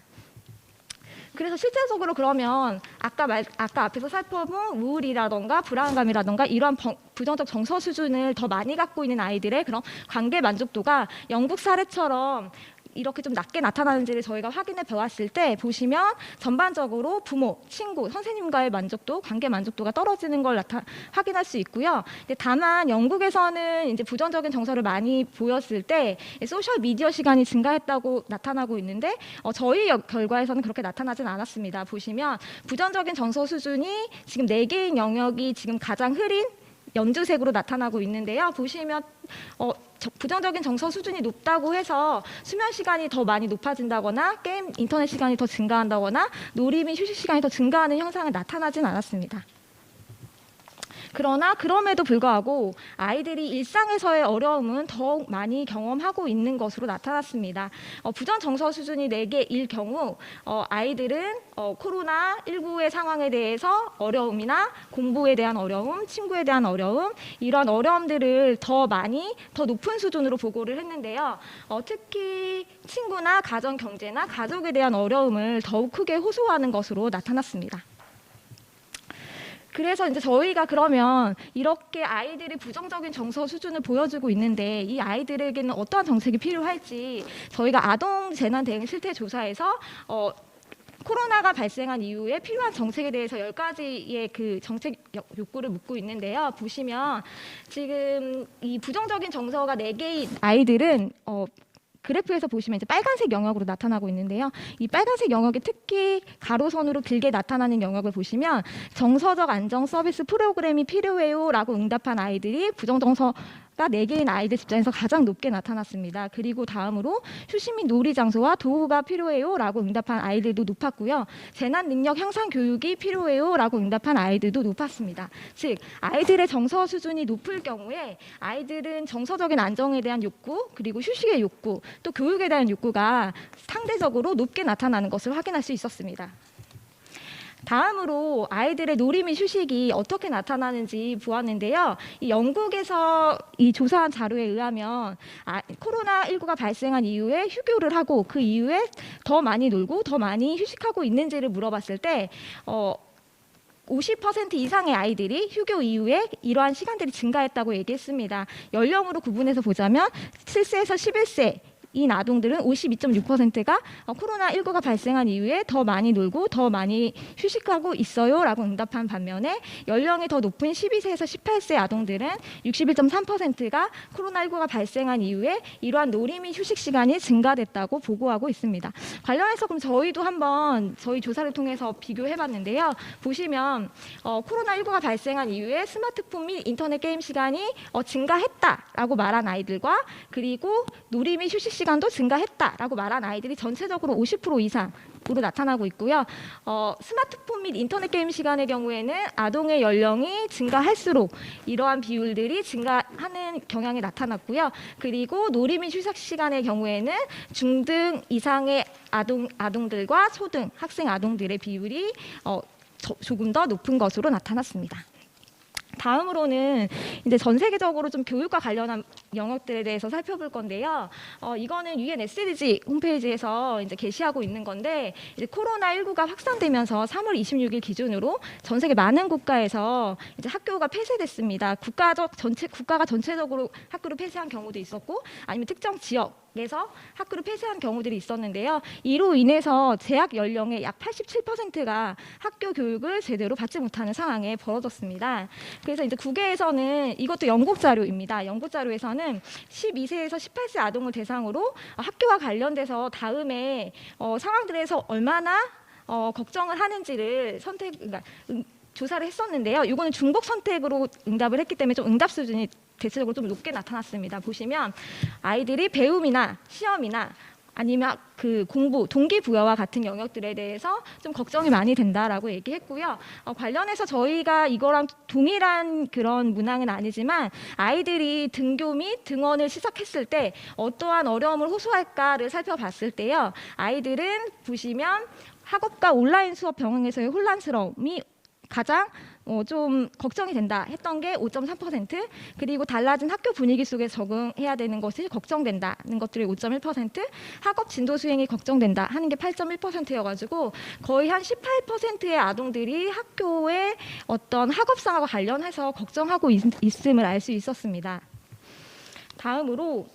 그래서 실제적으로 그러면 아까 앞에서 살펴본 우울이라던가 불안감이라던가 이러한 부정적 정서 수준을 더 많이 갖고 있는 아이들의 그런 관계 만족도가 영국 사례처럼 이렇게 좀 낮게 나타나는지를 저희가 확인해 보았을 때 보시면 전반적으로 부모, 친구, 선생님과의 만족도, 관계 만족도가 떨어지는 걸 확인할 수 있고요. 근데 다만 영국에서는 이제 부정적인 정서를 많이 보였을 때 소셜 미디어 시간이 증가했다고 나타나고 있는데 저희 결과에서는 그렇게 나타나진 않았습니다. 보시면 부정적인 정서 수준이 지금 4개인 영역이 지금 가장 흐린 연두색으로 나타나고 있는데요. 보시면 부정적인 정서 수준이 높다고 해서 수면 시간이 더 많이 높아진다거나 게임, 인터넷 시간이 더 증가한다거나 놀이 및 휴식 시간이 더 증가하는 현상은 나타나진 않았습니다. 그러나 그럼에도 불구하고 아이들이 일상에서의 어려움은 더욱 많이 경험하고 있는 것으로 나타났습니다. 부정 정서 수준이 4개일 경우 아이들은 코로나19의 상황에 대해서 어려움이나 공부에 대한 어려움, 친구에 대한 어려움 이런 어려움들을 더 높은 수준으로 보고를 했는데요. 특히 친구나 가정 경제나 가족에 대한 어려움을 더욱 크게 호소하는 것으로 나타났습니다. 그래서 이제 저희가 그러면 이렇게 아이들이 부정적인 정서 수준을 보여주고 있는데 이 아이들에게는 어떠한 정책이 필요할지 저희가 아동 재난 대응 실태 조사에서 코로나가 발생한 이후에 필요한 정책에 대해서 10가지의 그 정책 욕구를 묻고 있는데요. 보시면 지금 이 부정적인 정서가 4개인 아이들은 그래프에서 보시면 이제 빨간색 영역으로 나타나고 있는데요. 이 빨간색 영역이 특히 가로선으로 길게 나타나는 영역을 보시면 정서적 안정 서비스 프로그램이 필요해요라고 응답한 아이들이 부정정서가 4개인 아이들 집단에서 가장 높게 나타났습니다. 그리고 다음으로 휴식 및 놀이 장소와 도구가 필요해요라고 응답한 아이들도 높았고요. 재난 능력 향상 교육이 필요해요라고 응답한 아이들도 높았습니다. 즉 아이들의 정서 수준이 높을 경우에 아이들은 정서적인 안정에 대한 욕구, 그리고 휴식의 욕구, 또 교육에 대한 욕구가 상대적으로 높게 나타나는 것을 확인할 수 있었습니다. 다음으로 아이들의 놀이 및 휴식이 어떻게 나타나는지 보았는데요. 이 영국에서 이 조사한 자료에 의하면 코로나19가 발생한 이후에 휴교를 하고 그 이후에 더 많이 놀고 더 많이 휴식하고 있는지를 물어봤을 때 50% 이상의 아이들이 휴교 이후에 이러한 시간들이 증가했다고 얘기했습니다. 연령으로 구분해서 보자면 7세에서 11세 이 아동들은 52.6%가 코로나19가 발생한 이후에 더 많이 놀고 더 많이 휴식하고 있어요라고 응답한 반면에 연령이 더 높은 12세에서 18세 아동들은 61.3%가 코로나19가 발생한 이후에 이러한 놀이 및 휴식 시간이 증가됐다고 보고하고 있습니다. 관련해서 그럼 저희도 한번 저희 조사를 통해서 비교해봤는데요. 보시면 코로나19가 발생한 이후에 스마트폰 및 인터넷 게임 시간이 증가했다라고 말한 아이들과 그리고 놀이 및 휴식 시간도 증가했다라고 말한 아이들이 전체적으로 50% 이상으로 나타나고 있고요. 스마트폰 및 인터넷 게임 시간의 경우에는 아동의 연령이 증가할수록 이러한 비율들이 증가하는 경향이 나타났고요. 그리고 놀이 및 휴식 시간의 경우에는 중등 이상의 아동들과 초등 학생 아동들의 비율이 조금 더 높은 것으로 나타났습니다. 다음으로는 이제 전 세계적으로 좀 교육과 관련한 영역들에 대해서 살펴볼 건데요. 이거는 UN SDG 홈페이지에서 이제 게시하고 있는 건데 이제 코로나19가 확산되면서 3월 26일 기준으로 전 세계 많은 국가에서 이제 학교가 폐쇄됐습니다. 국가가 전체적으로 학교를 폐쇄한 경우도 있었고 아니면 특정 지역에서 학교를 폐쇄한 경우들이 있었는데요. 이로 인해서 재학 연령의 약 87%가 학교 교육을 제대로 받지 못하는 상황에 벌어졌습니다. 그래서 이제 국외에서는 이것도 영국 자료입니다. 영국 자료에서는 12세에서 18세 아동을 대상으로 학교와 관련돼서 다음에 상황들에서 얼마나 걱정을 하는지를 조사를 했었는데요. 이거는 중복 선택으로 응답을 했기 때문에 좀 응답 수준이 대체적으로 좀 높게 나타났습니다. 보시면 아이들이 배움이나 시험이나 아니면 그 공부, 동기부여와 같은 영역들에 대해서 좀 걱정이 많이 된다라고 얘기했고요. 관련해서 저희가 이거랑 동일한 그런 문항은 아니지만 아이들이 등교 및 등원을 시작했을 때 어떠한 어려움을 호소할까를 살펴봤을 때요. 아이들은 보시면 학업과 온라인 수업 병행에서의 혼란스러움이 가장 좀 걱정이 된다 했던 게 5.3%, 그리고 달라진 학교 분위기 속에 적응해야 되는 것이 걱정된다는 것들이 5.1%, 학업 진도 수행이 걱정된다 하는 게 8.1%여가지고 거의 한 18%의 아동들이 학교의 어떤 학업상과 관련해서 걱정하고 있음을 알 수 있었습니다. 다음으로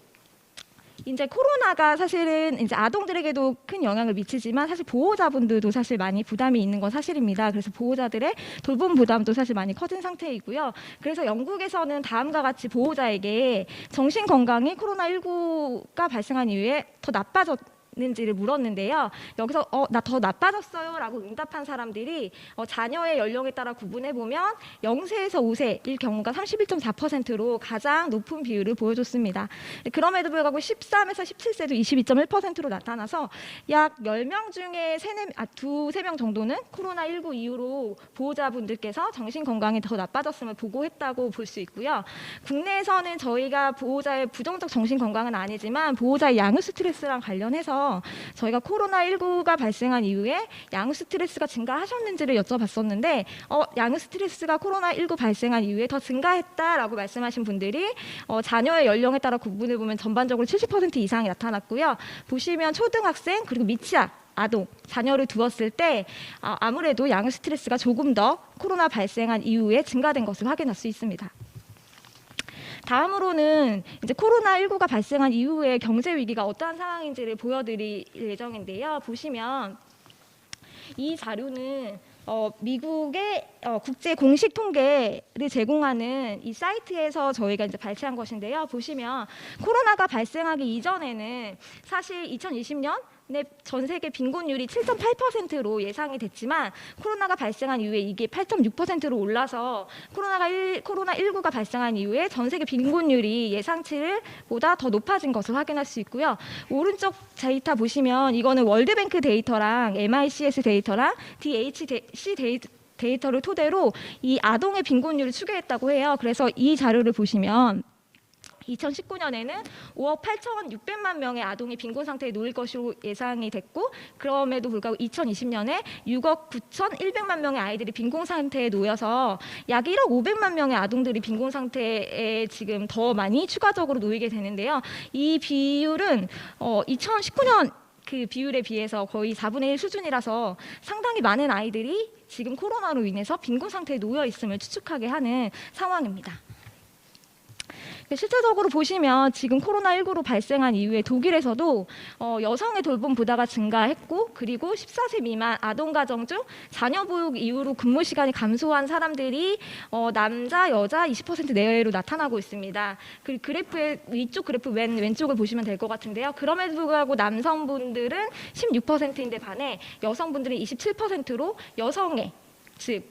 이제 코로나가 사실은 이제 아동들에게도 큰 영향을 미치지만 사실 보호자분들도 사실 많이 부담이 있는 건 사실입니다. 그래서 보호자들의 돌봄 부담도 사실 많이 커진 상태이고요. 그래서 영국에서는 다음과 같이 보호자에게 정신 건강이 코로나19가 발생한 이후에 더 나빠졌는지를 물었는데요. 여기서 나 더 나빠졌어요 라고 응답한 사람들이 자녀의 연령에 따라 구분해보면 0세에서 5세일 경우가 31.4%로 가장 높은 비율을 보여줬습니다. 그럼에도 불구하고 13에서 17세도 22.1%로 나타나서 약 10명 중에 2-3명 정도는 코로나19 이후로 보호자분들께서 정신 건강이 더 나빠졌음을 보고했다고 볼 수 있고요. 국내에서는 저희가 보호자의 부정적 정신 건강은 아니지만 보호자의 양육 스트레스랑 관련해서 저희가 코로나19가 발생한 이후에 양육 스트레스가 증가하셨는지를 여쭤봤었는데 양육 스트레스가 코로나19 발생한 이후에 더 증가했다라고 말씀하신 분들이 자녀의 연령에 따라 구분해 보면 전반적으로 70% 이상이 나타났고요. 보시면 초등학생 그리고 미취학 아동, 자녀를 두었을 때 아무래도 양육 스트레스가 조금 더 코로나 발생한 이후에 증가된 것을 확인할 수 있습니다. 다음으로는 이제 코로나19가 발생한 이후에 경제 위기가 어떠한 상황인지를 보여드릴 예정인데요. 보시면 이 자료는 미국의 국제 공식 통계를 제공하는 이 사이트에서 저희가 이제 발췌한 것인데요. 보시면 코로나가 발생하기 이전에는 사실 2020년 전 세계 빈곤율이 7.8%로 예상이 됐지만 코로나가 발생한 이후에 이게 8.6%로 올라서 코로나19가 발생한 이후에 전 세계 빈곤율이 예상치보다 더 높아진 것을 확인할 수 있고요. 오른쪽 데이터 보시면 이거는 월드뱅크 데이터랑 MICS 데이터랑 DHC 데이터를 토대로 이 아동의 빈곤율을 추계했다고 해요. 그래서 이 자료를 보시면 2019년에는 5억 8,600만 명의 아동이 빈곤 상태에 놓일 것으로 예상이 됐고 그럼에도 불구하고 2020년에 6억 9,100만 명의 아이들이 빈곤 상태에 놓여서 약 1억 500만 명의 아동들이 빈곤 상태에 지금 더 많이 추가적으로 놓이게 되는데요. 이 비율은 2019년 그 비율에 비해서 거의 4분의 1 수준이라서 상당히 많은 아이들이 지금 코로나로 인해서 빈곤 상태에 놓여 있음을 추측하게 하는 상황입니다. 실제적으로 보시면 지금 코로나19로 발생한 이후에 독일에서도 여성의 돌봄 부담가 증가했고 그리고 14세 미만 아동 가정 중 자녀 보육 이후로 근무 시간이 감소한 사람들이 남자, 여자 20% 내외로 나타나고 있습니다. 그 그래프의 위쪽 그래프 왼쪽을 보시면 될 것 같은데요. 그럼에도 불구하고 남성분들은 16%인데 반해 여성분들은 27%로 여성의 즉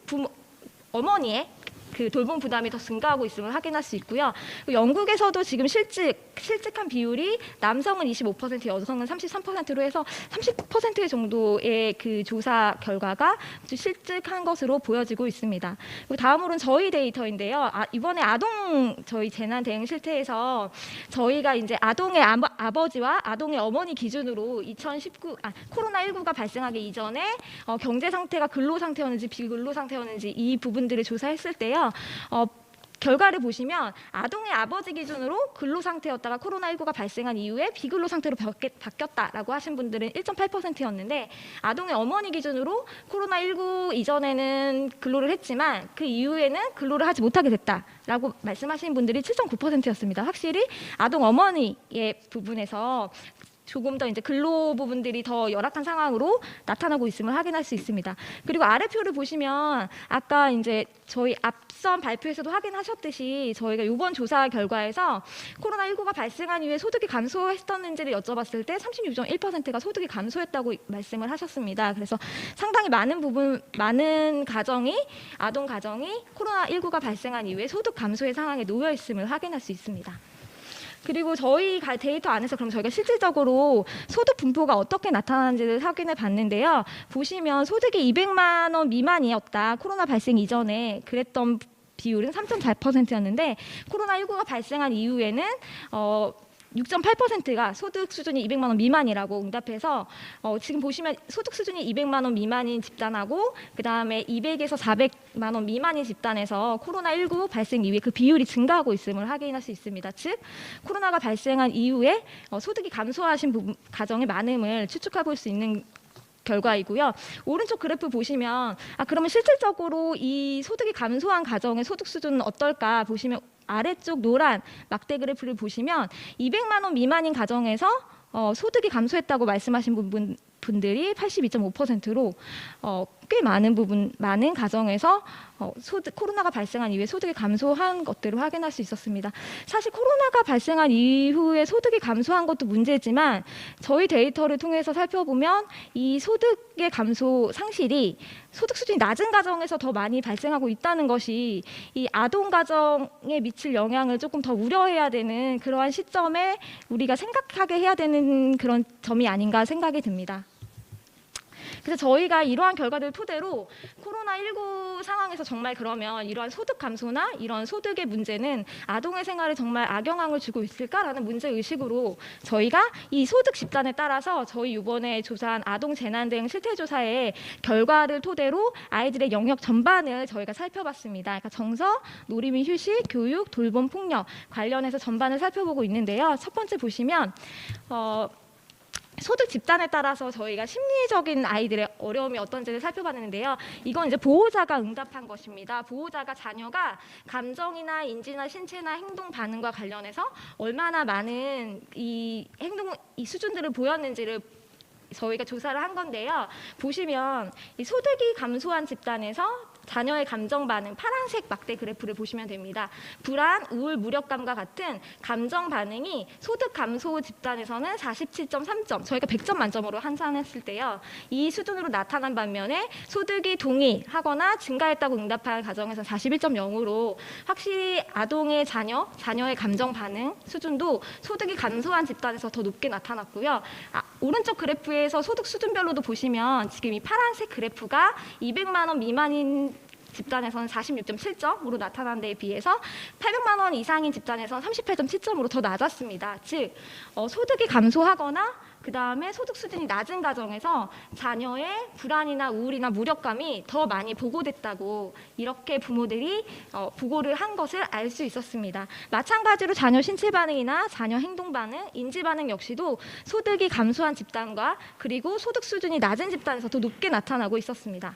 어머니의 그 돌봄 부담이 더 증가하고 있음을 확인할 수 있고요. 영국에서도 지금 실직한 비율이 남성은 25%, 여성은 33%로 해서 30% 정도의 그 조사 결과가 실직한 것으로 보여지고 있습니다. 그리고 다음으로는 저희 데이터인데요. 이번에 아동 저희 재난 대응 실태에서 저희가 이제 아동의 아버지와 아동의 어머니 기준으로 코로나19가 발생하기 이전에 경제 상태가 근로 상태였는지 비근로 상태였는지 이 부분들을 조사했을 때요. 결과를 보시면 아동의 아버지 기준으로 근로 상태였다가 코로나19가 발생한 이후에 비근로 상태로 바뀌었다라고 하신 분들은 1.8%였는데 아동의 어머니 기준으로 코로나19 이전에는 근로를 했지만 그 이후에는 근로를 하지 못하게 됐다라고 말씀하신 분들이 7.9%였습니다. 확실히 아동 어머니의 부분에서 조금 더 이제 근로 부분들이 더 열악한 상황으로 나타나고 있음을 확인할 수 있습니다. 그리고 아래 표를 보시면 아까 이제 저희 앞선 발표에서도 확인하셨듯이 저희가 이번 조사 결과에서 코로나19가 발생한 이후에 소득이 감소했었는지를 여쭤봤을 때 36.1%가 소득이 감소했다고 말씀을 하셨습니다. 그래서 상당히 많은 아동 가정이 코로나19가 발생한 이후에 소득 감소의 상황에 놓여 있음을 확인할 수 있습니다. 그리고 저희 데이터 안에서 그럼 저희가 실질적으로 소득 분포가 어떻게 나타나는지를 확인해 봤는데요. 보시면 소득이 200만 원 미만이었다. 코로나 발생 이전에 그랬던 비율은 3.4%였는데 코로나19가 발생한 이후에는 6.8%가 소득 수준이 200만 원 미만이라고 응답해서 지금 보시면 소득 수준이 200만 원 미만인 집단하고 그다음에 200에서 400만 원 미만인 집단에서 코로나19 발생 이후에 그 비율이 증가하고 있음을 확인할 수 있습니다. 즉 코로나가 발생한 이후에 소득이 감소하신 가정이 많음을 추측해 볼 수 있는 결과이고요. 오른쪽 그래프 보시면 그러면 실질적으로 이 소득이 감소한 가정의 소득 수준은 어떨까 보시면 아래쪽 노란 막대 그래프를 보시면 200만 원 미만인 가정에서 소득이 감소했다고 말씀하신 분들이 82.5%로 꽤 많은 가정에서 코로나가 발생한 이후에 소득이 감소한 것들을 확인할 수 있었습니다. 사실 코로나가 발생한 이후에 소득이 감소한 것도 문제지만 저희 데이터를 통해서 살펴보면 이 소득의 감소 상실이 소득 수준이 낮은 가정에서 더 많이 발생하고 있다는 것이 이 아동 가정에 미칠 영향을 조금 더 우려해야 되는 그러한 시점에 우리가 생각하게 해야 되는 그런 점이 아닌가 생각이 듭니다. 그래서 저희가 이러한 결과들을 토대로 코로나19 상황에서 정말 그러면 이러한 소득 감소나 이런 소득의 문제는 아동의 생활에 정말 악영향을 주고 있을까라는 문제의식으로 저희가 이 소득 집단에 따라서 저희 이번에 조사한 아동 재난 대응 실태조사의 결과를 토대로 아이들의 영역 전반을 저희가 살펴봤습니다. 그러니까 정서, 놀이 및 휴식, 교육, 돌봄, 폭력 관련해서 전반을 살펴보고 있는데요. 첫 번째 보시면 소득 집단에 따라서 저희가 심리적인 아이들의 어려움이 어떤지를 살펴봤는데요. 이건 이제 보호자가 응답한 것입니다. 보호자가 자녀가 감정이나 인지나 신체나 행동 반응과 관련해서 얼마나 많은 이 수준들을 보였는지를 저희가 조사를 한 건데요. 보시면 이 소득이 감소한 집단에서 자녀의 감정 반응, 파란색 막대 그래프를 보시면 됩니다. 불안, 우울, 무력감과 같은 감정 반응이 소득 감소 집단에서는 47.3점, 저희가 100점 만점으로 환산했을 때요. 이 수준으로 나타난 반면에 소득이 동일하거나 증가했다고 응답한 가정에서는 41.0으로 확실히 아동의 자녀의 감정 반응 수준도 소득이 감소한 집단에서 더 높게 나타났고요. 오른쪽 그래프에서 소득 수준별로도 보시면 지금 이 파란색 그래프가 200만 원 미만인 집단에서는 46.7점으로 나타난 데에 비해서 800만 원 이상인 집단에서는 38.7점으로 더 낮았습니다. 즉 소득이 감소하거나 그다음에 소득 수준이 낮은 가정에서 자녀의 불안이나 우울이나 무력감이 더 많이 보고됐다고 이렇게 부모들이 보고를 한 것을 알 수 있었습니다. 마찬가지로 자녀 신체 반응이나 자녀 행동 반응, 인지 반응 역시도 소득이 감소한 집단과 그리고 소득 수준이 낮은 집단에서 더 높게 나타나고 있었습니다.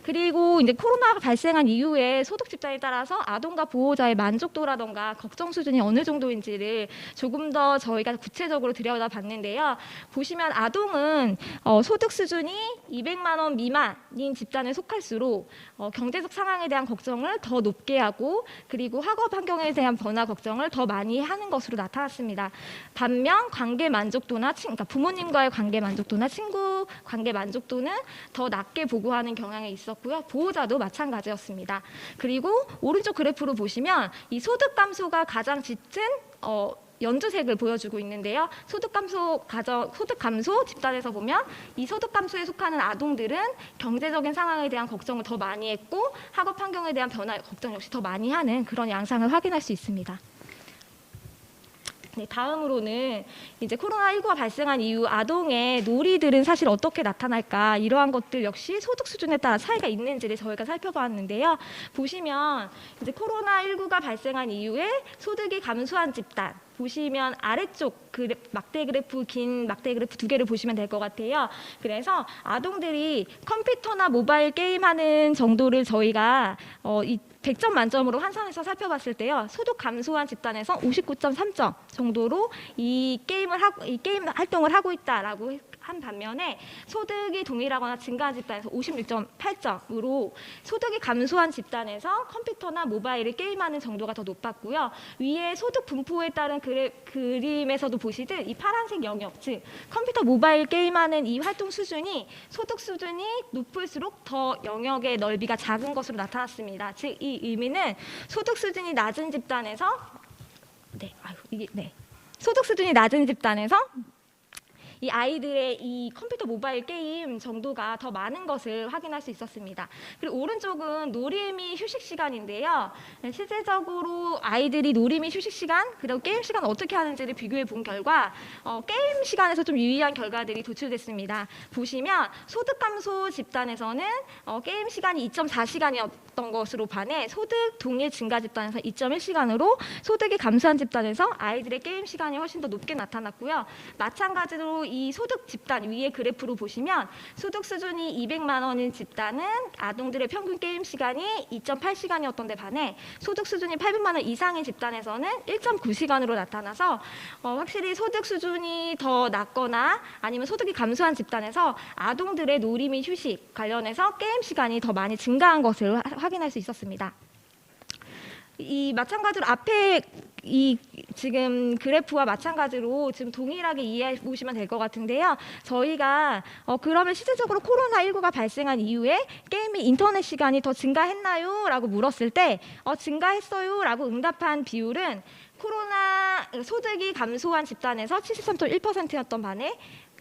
그리고 이제 코로나가 발생한 이후에 소득 집단에 따라서 아동과 보호자의 만족도라던가 걱정 수준이 어느 정도인지를 조금 더 저희가 구체적으로 들여다봤는데요. 보시면 아동은 소득 수준이 200만 원 미만인 집단에 속할수록 경제적 상황에 대한 걱정을 더 높게 하고 그리고 학업 환경에 대한 변화 걱정을 더 많이 하는 것으로 나타났습니다. 반면 관계 만족도나 그러니까 부모님과의 관계 만족도나 친구 관계 만족도는 더 낮게 보고하는 경향이 있었고요. 보호자도 마찬가지였습니다. 그리고 오른쪽 그래프로 보시면 이 소득 감소가 가장 짙은 연두색을 보여주고 있는데요. 소득 감소 집단에서 보면 이 소득 감소에 속하는 아동들은 경제적인 상황에 대한 걱정을 더 많이 했고 학업 환경에 대한 변화 걱정 역시 더 많이 하는 그런 양상을 확인할 수 있습니다. 네, 다음으로는 이제 코로나19가 발생한 이후 아동의 놀이들은 사실 어떻게 나타날까 이러한 것들 역시 소득 수준에 따라 차이가 있는지를 저희가 살펴봤는데요. 보시면 이제 코로나19가 발생한 이후에 소득이 감소한 집단 보시면 아래쪽 막대 그래프 긴 막대 그래프 두 개를 보시면 될 것 같아요. 그래서 아동들이 컴퓨터나 모바일 게임하는 정도를 저희가 이 100점 만점으로 환산해서 살펴봤을 때요. 소득 감소한 집단에서 59.3점 정도로 이 게임 활동을 하고 있다라고 한 반면에 소득이 동일하거나 증가한 집단에서 56.8점으로 소득이 감소한 집단에서 컴퓨터나 모바일을 게임하는 정도가 더 높았고요. 위에 소득 분포에 따른 그림에서도 보시듯 이 파란색 영역, 즉 컴퓨터 모바일 게임하는 이 활동 수준이 소득 수준이 높을수록 더 영역의 넓이가 작은 것으로 나타났습니다. 즉 이 의미는 소득 수준이 낮은 집단에서 소득 수준이 낮은 집단에서 이 아이들의 이 컴퓨터 모바일 게임 정도가 더 많은 것을 확인할 수 있었습니다. 그리고 오른쪽은 놀이 및 휴식 시간인데요. 실제적으로 아이들이 놀이 및 휴식 시간 그리고 게임 시간을 어떻게 하는지를 비교해 본 결과 게임 시간에서 좀 유의한 결과들이 도출됐습니다. 보시면 소득 감소 집단에서는 게임 시간이 2.4시간이었던 것으로 반해 소득 동일 증가 집단에서 2.1시간으로 소득이 감소한 집단에서 아이들의 게임 시간이 훨씬 더 높게 나타났고요. 마찬가지로 이 소득 집단 위의 그래프로 보시면 소득 수준이 200만 원인 집단은 아동들의 평균 게임 시간이 2.8시간이었던 데 반해 소득 수준이 800만 원 이상인 집단에서는 1.9시간으로 나타나서 확실히 소득 수준이 더 낮거나 아니면 소득이 감소한 집단에서 아동들의 놀이 및 휴식 관련해서 게임 시간이 더 많이 증가한 것을 확인할 수 있었습니다. 이 마찬가지로 앞에 이 지금 그래프와 마찬가지로 지금 동일하게 이해해 보시면 될 것 같은데요. 저희가 그러면 실질적으로 코로나19가 발생한 이후에 게임 및 인터넷 시간이 더 증가했나요? 라고 물었을 때 증가했어요 라고 응답한 비율은 코로나 소득이 감소한 집단에서 73.1%였던 반해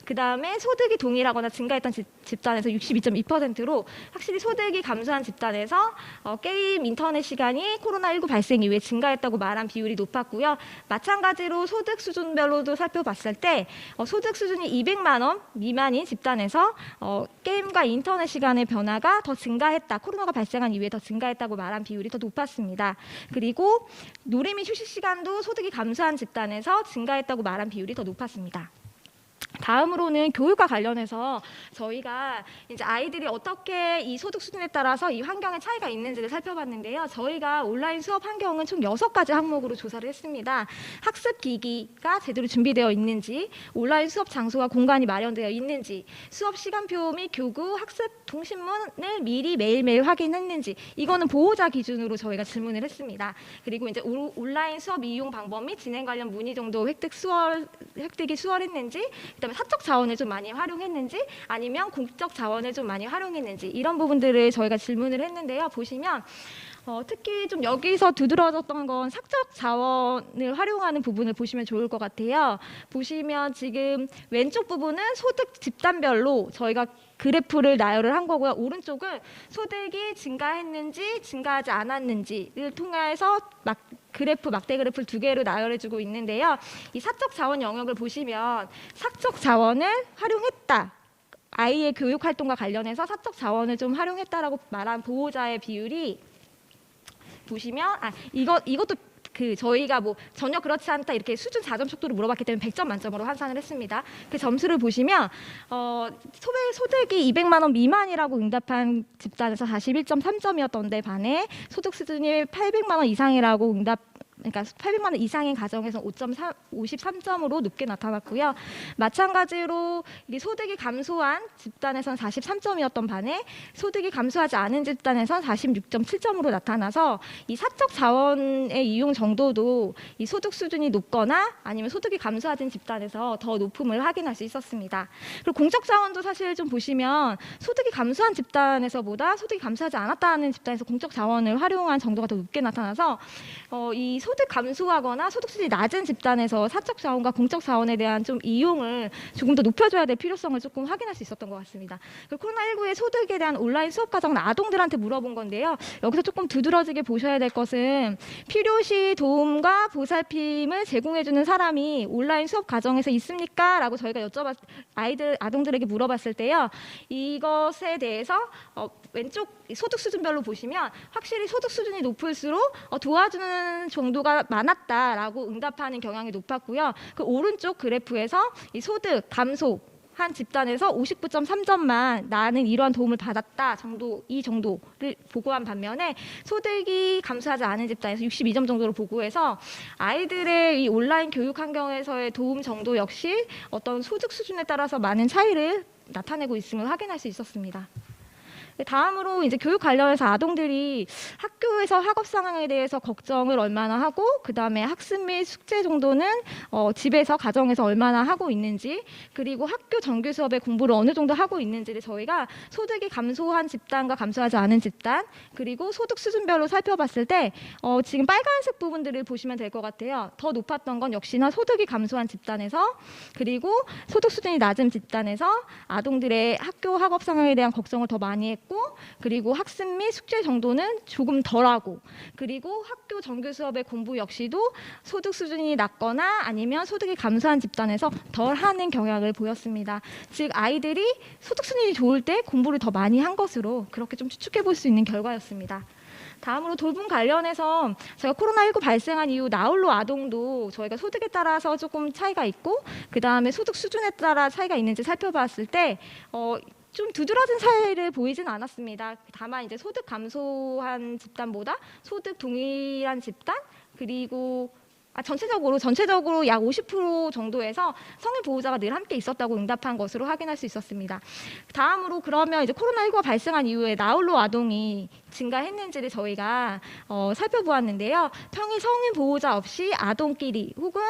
그 다음에 소득이 동일하거나 증가했던 집단에서 62.2%로 확실히 소득이 감소한 집단에서 게임 인터넷 시간이 코로나19 발생 이후에 증가했다고 말한 비율이 높았고요. 마찬가지로 소득 수준별로도 살펴봤을 때 소득 수준이 200만 원 미만인 집단에서 게임과 인터넷 시간의 변화가 더 증가했다. 코로나가 발생한 이후에 더 증가했다고 말한 비율이 더 높았습니다. 그리고 놀이 및 휴식 시간도 소득이 감소한 집단에서 증가했다고 말한 비율이 더 높았습니다. 다음으로는 교육과 관련해서 저희가 이제 아이들이 어떻게 이 소득 수준에 따라서 이 환경의 차이가 있는지를 살펴봤는데요. 저희가 온라인 수업 환경은 총 6가지 항목으로 조사를 했습니다. 학습 기기가 제대로 준비되어 있는지, 온라인 수업 장소와 공간이 마련되어 있는지, 수업 시간표 및 교구, 학습 통신문을 미리 매일매일 확인했는지, 이거는 보호자 기준으로 저희가 질문을 했습니다. 그리고 이제 온라인 수업 이용 방법 및 진행 관련 문의 정도 획득이 수월했는지, 그다음에 사적 자원을 좀 많이 활용했는지 아니면 공적 자원을 좀 많이 활용했는지 이런 부분들을 저희가 질문을 했는데요. 보시면 특히 좀 여기서 두드러졌던 건 사적 자원을 활용하는 부분을 보시면 좋을 것 같아요. 보시면 지금 왼쪽 부분은 소득 집단별로 저희가 그래프를 나열을 한 거고요. 오른쪽은 소득이 증가했는지 증가하지 않았는지를 통해서 막대 그래프를 2개로 나열해주고 있는데요. 이 사적 자원 영역을 보시면 사적 자원을 활용했다. 아이의 교육 활동과 관련해서 사적 자원을 좀 활용했다라고 말한 보호자의 비율이 보시면 이것도 저희가 뭐 전혀 그렇지 않다 이렇게 수준 4점 척도로 물어봤기 때문에 100점 만점으로 환산을 했습니다. 그 점수를 보시면 소득이 200만 원 미만이라고 응답한 집단에서 41.3점이었던 데 반해 소득 수준이 800만 원 이상이라고 그러니까 800만 원 이상인 가정에서 53점으로 높게 나타났고요. 마찬가지로 소득이 감소한 집단에서는 43점이었던 반해 소득이 감소하지 않은 집단에서는 46.7점으로 나타나서 이 사적 자원의 이용 정도도 이 소득 수준이 높거나 아니면 소득이 감소하진 집단에서 더 높음을 확인할 수 있었습니다. 그리고 공적 자원도 사실 좀 보시면 소득이 감소한 집단에서보다 소득이 감소하지 않았다는 집단에서 공적 자원을 활용한 정도가 더 높게 나타나서 이 소득 감소하거나 소득 수준이 낮은 집단에서 사적 자원과 공적 자원에 대한 좀 이용을 조금 더 높여줘야 될 필요성을 조금 확인할 수 있었던 것 같습니다. 그리고 코로나19의 소득에 대한 온라인 수업 과정은 아동들한테 물어본 건데요. 여기서 조금 두드러지게 보셔야 될 것은 필요시 도움과 보살핌을 제공해주는 사람이 온라인 수업 과정에서 있습니까? 라고 저희가 아동들에게 물어봤을 때요. 이것에 대해서 왼쪽 소득 수준별로 보시면 확실히 소득 수준이 높을수록 도와주는 정도가 많았다라고 응답하는 경향이 높았고요. 그 오른쪽 그래프에서 이 소득 감소 한 집단에서 59.3점만 나는 이러한 도움을 받았다 이 정도를 보고한 반면에 소득이 감소하지 않은 집단에서 62점 정도로 보고해서 아이들의 이 온라인 교육 환경에서의 도움 정도 역시 어떤 소득 수준에 따라서 많은 차이를 나타내고 있음을 확인할 수 있었습니다. 다음으로 이제 교육 관련해서 아동들이 학교에서 학업 상황에 대해서 걱정을 얼마나 하고, 그 다음에 학습 및 숙제 정도는 집에서 가정에서 얼마나 하고 있는지, 그리고 학교 정규 수업에 공부를 어느 정도 하고 있는지를 저희가 소득이 감소한 집단과 감소하지 않은 집단, 그리고 소득 수준별로 살펴봤을 때 지금 빨간색 부분들을 보시면 될 것 같아요. 더 높았던 건 역시나 소득이 감소한 집단에서, 그리고 소득 수준이 낮은 집단에서 아동들의 학교 학업 상황에 대한 걱정을 더 많이 했고, 그리고 학습 및 숙제 정도는 조금 덜하고, 그리고 학교 정규 수업의 공부 역시도 소득 수준이 낮거나 아니면 소득이 감소한 집단에서 덜하는 경향을 보였습니다. 즉 아이들이 소득 수준이 좋을 때 공부를 더 많이 한 것으로 그렇게 좀 추측해 볼 수 있는 결과였습니다. 다음으로 돌봄 관련해서 저희가 코로나19 발생한 이후 나홀로 아동도 저희가 소득에 따라서 조금 차이가 있고, 그 다음에 소득 수준에 따라 차이가 있는지 살펴봤을 때 좀 두드러진 차이를 보이진 않았습니다. 다만 이제 소득 감소한 집단보다 소득 동일한 집단, 그리고 전체적으로 약 50% 정도에서 성인 보호자가 늘 함께 있었다고 응답한 것으로 확인할 수 있었습니다. 다음으로 그러면 이제 코로나19가 발생한 이후에 나홀로 아동이 증가했는지를 저희가 살펴보았는데요. 평일 성인 보호자 없이 아동끼리 혹은